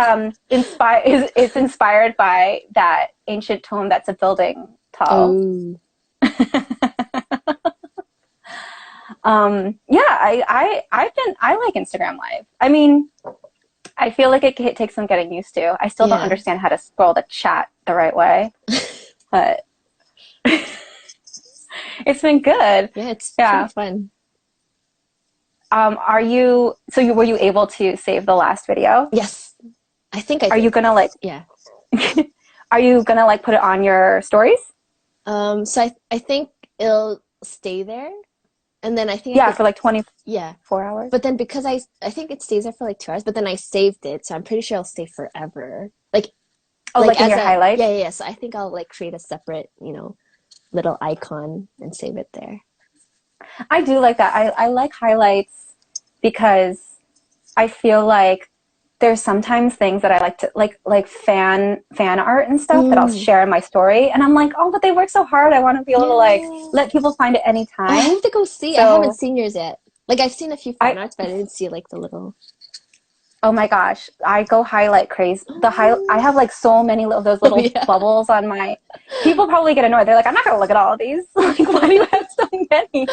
It's inspired by that ancient tome that's a building tall. I like Instagram Live. I mean, I feel like it takes some getting used to. I still don't understand how to scroll the chat the right way, but it's been good. Yeah, it's pretty fun. Were you able to save the last video? Yes, I think I did. Are you gonna like? Yeah. Are you gonna like put it on your stories? So I think it'll stay there. And then I think for like 24 hours. But then because I think it stays there for like 2 hours, but then I saved it, so I'm pretty sure it'll stay forever. Like in your highlights? Yeah. So I think I'll like create a separate, little icon and save it there. I do like that. I like highlights because I feel like there's sometimes things that I like to like fan art and stuff that I'll share in my story, and I'm like, oh, but they work so hard. I want to be able to like Yeah. let people find it Oh, I anytime. have to go see. I haven't So seen yours yet. Like I've seen a few fan I arts, but I didn't see like the little. oh my gosh, I go highlight craze. I Oh, have like so many of those oh little yeah. bubbles on my. People probably get annoyed. They're like, I'm not gonna look at all of these. Like, why do you have so many?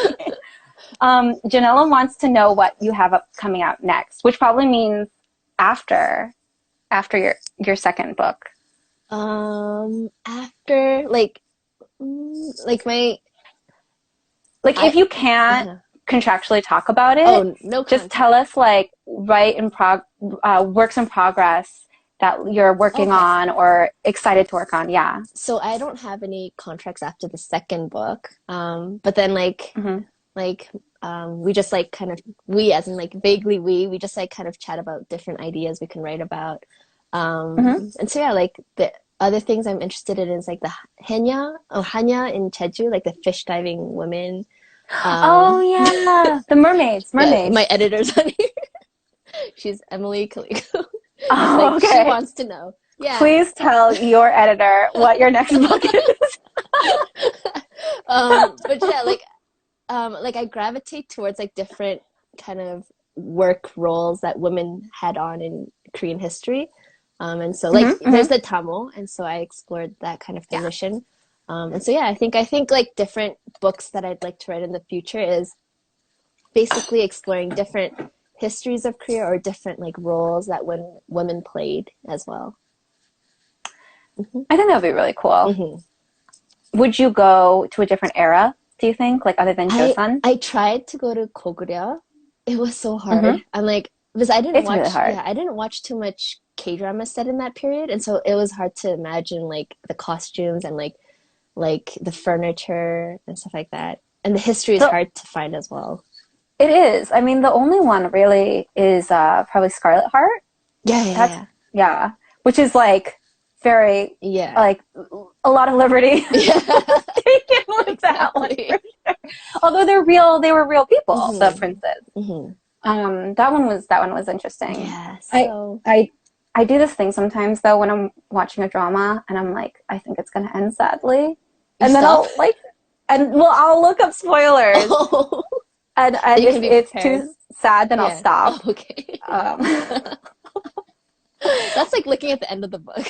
Janella wants to know what you have coming out next, which probably means after your second book. After like my Like, if I you can't uh contractually talk about it, oh no just contact. tell us like works in progress that you're working Okay. on or excited to work on. Yeah. So I don't have any contracts after the second book. But then Mm-hmm. like we just like kind of we as in like vaguely we just like kind of chat about different ideas we can write about. Mm-hmm. And so yeah, like the other things I'm interested in is like the Hanya in Jeju, like the fish diving women. Oh Um, yeah, the yeah, my mermaids. editor's on here. She's Emily Calico. She's Oh, like she okay. wants to know. Yeah. Please tell your editor what your next book is. But yeah, like I gravitate towards like different kind of work roles that women had on in Korean history. And so like Mm-hmm, there's mm-hmm. the Tamil, and so I explored that kind of Yeah. position. And so yeah, I think like different books that I'd like to write in the future is basically exploring different histories of Korea or different like roles that women played as well. Hmm. I think that would be really cool. Hmm. Would you go to a different era, do you think, like other than I Joseon? I tried to go to Korea. It was so Mm-hmm. hard. I'm like because I didn't It's really watch hard. yeah, I didn't watch too much K-drama set in that period, and so it was hard to imagine like the costumes and like the furniture and stuff like that. And the history is The hard to find as well. It is. I mean, the only one really is probably Scarlet Heart. Yeah, yeah, That's yeah. yeah, which is like very Yeah. like a lot of liberty Yeah. taken with that one. Exactly. Although they were real people, the Hmm. princes. Hmm. That one was interesting. Yeah. I So I I do this thing sometimes though when I'm watching a drama and I'm like, I think it's gonna end sadly, you and then stop. I'll look up spoilers, Oh, so and you if can be it's prepared. too sad, then I'll Yeah. stop. Oh, okay. Um, That's like looking at the end of the book.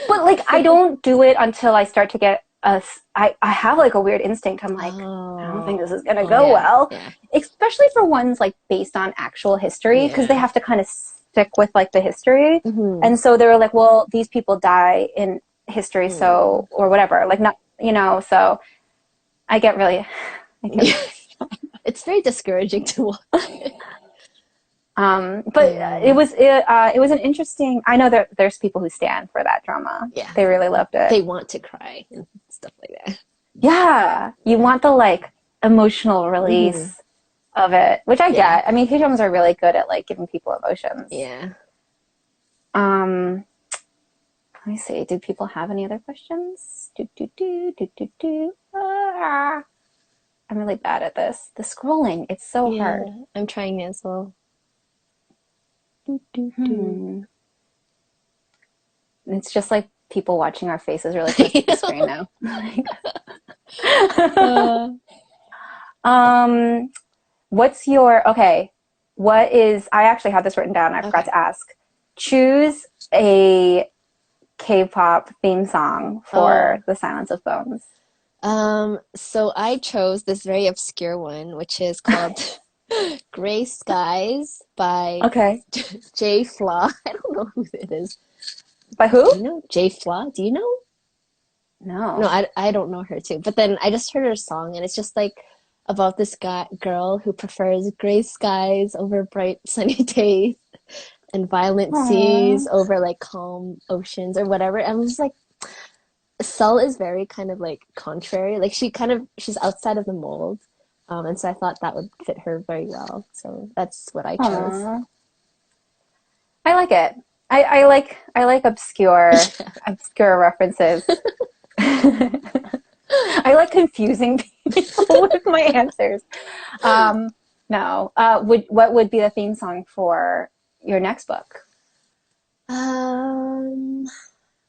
but like I don't do it until I start to get I have like a weird instinct. I'm like, I don't think Oh. this is gonna Oh go yeah. well, Yeah. especially for ones like based on actual history because they Yeah. have to kind of stick with like the history. Hmm. And so they were like, well, these people die in history, Mm. so or whatever, like not so I get really I get Yeah. really It's very discouraging to watch. but Yeah. it was an interesting. I know that there's people who stand for that drama. Yeah. They really loved it. They want to cry and stuff like that. Yeah, you Yeah. want the like emotional Hmm. release of it, which I Yeah. get. I mean, K-dramas are really good at like giving people emotions. Yeah. Um, let me see. Do people have any other questions? I'm really bad at this. The scrolling, it's so hard. Yeah. I'm trying as well. Do, do, do. Hmm. It's just like people watching our faces really close to the screen now. uh, um, what's your okay? What is I actually have this written down. I forgot okay. to ask. Choose a K-pop theme song Oh. for The Silence of Bones. So I chose this very obscure one, which is called Gray Skies by Okay. 𝙏𝙃𝙀. I don't know who it is. By Do who? you know 𝙏𝙀? Do you know? No, No. I don't know her too. But then I just heard her song, and it's just like about this girl who prefers gray skies over bright sunny days and violent seas Aww. over like calm oceans or whatever. I'm just like, Seoul is very kind of like contrary. Like she's outside of the mold. And so I thought that would fit her very well. So that's what I chose. Aww. I like it. I like obscure references. I like confusing people with my answers. No. What would be the theme song for your next book? Um,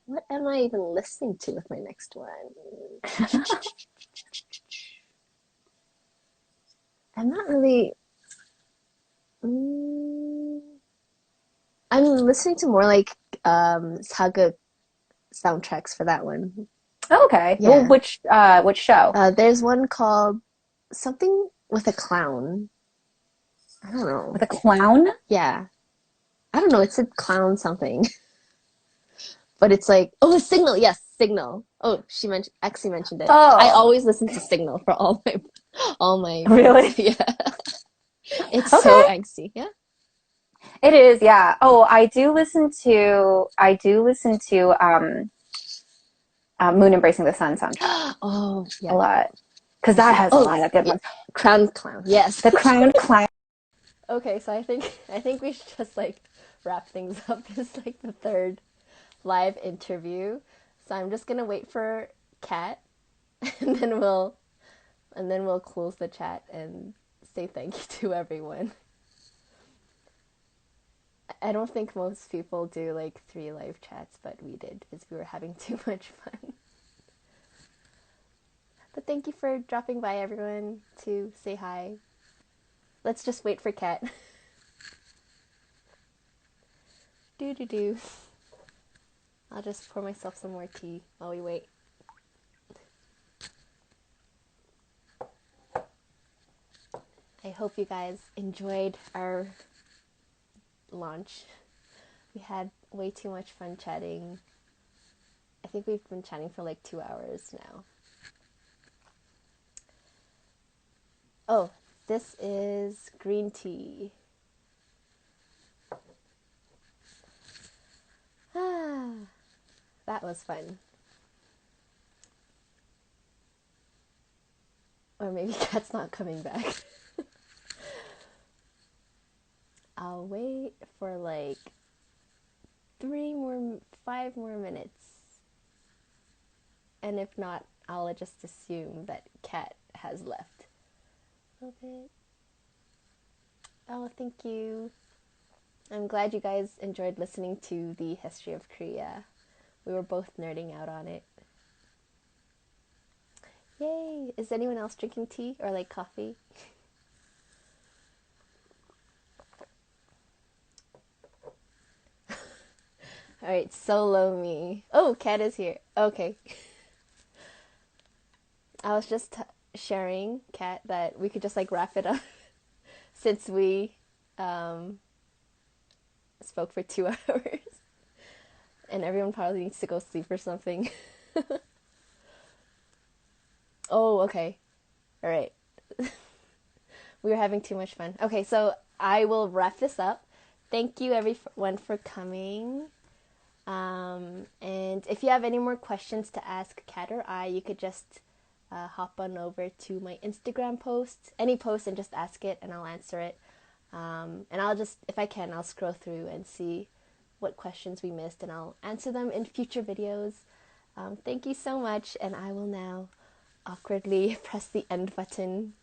what am I even listening to with my next one? I'm not really. Mm, I'm listening to more like saga soundtracks for that one. Oh, okay. Well, Yeah. which show? There's one called something with a clown. I don't know. With a clown? Yeah. I don't know. It's a clown something. But it's like, oh, Signal. Yes, Signal. Oh, Exie mentioned it. I Oh, always listen to Signal for all my books. really? Yeah. It's so Okay. angsty. Yeah. It is, yeah. Oh, I do listen to Moon Embracing the Sun soundtrack Oh, a yeah. lot because I that should. has a Oh, lot of good yeah. ones. Crown Clown. Yes. The Crowned Clown. Okay, so I think we should just like wrap things up. This is like the third live interview. So I'm just gonna wait for Kat, and then we'll close the chat and say thank you to everyone. I don't think most people do like 3 live chats, but we did because we were having too much fun. But thank you for dropping by, everyone, to say hi. Let's just wait for Kat. Do do do. I'll just pour myself some more tea while we wait. I hope you guys enjoyed our launch. We had way too much fun chatting. I think we've been chatting for like 2 hours now. Oh, this is green tea. Ah, that was fun. Or maybe Kat's not coming back. I'll wait for like 5 more minutes. And if not, I'll just assume that Kat has left. A little bit. Oh, thank you. I'm glad you guys enjoyed listening to the history of Korea. We were both nerding out on it. Yay! Is anyone else drinking tea or like coffee? Alright, solo me. Oh, Kat is here. Okay. I was just sharing, Kat, that we could just like wrap it up since we spoke for 2 hours. And everyone probably needs to go sleep or something. Oh, okay. Alright. We were having too much fun. Okay, so I will wrap this up. Thank you everyone for coming. And if you have any more questions to ask Kat or I, you could just hop on over to my Instagram post, any post, and just ask it, and I'll answer it. And I'll just, if I can, I'll scroll through and see what questions we missed, and I'll answer them in future videos. Thank you so much, and I will now awkwardly press the end button.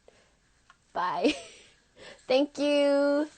Bye. Thank you.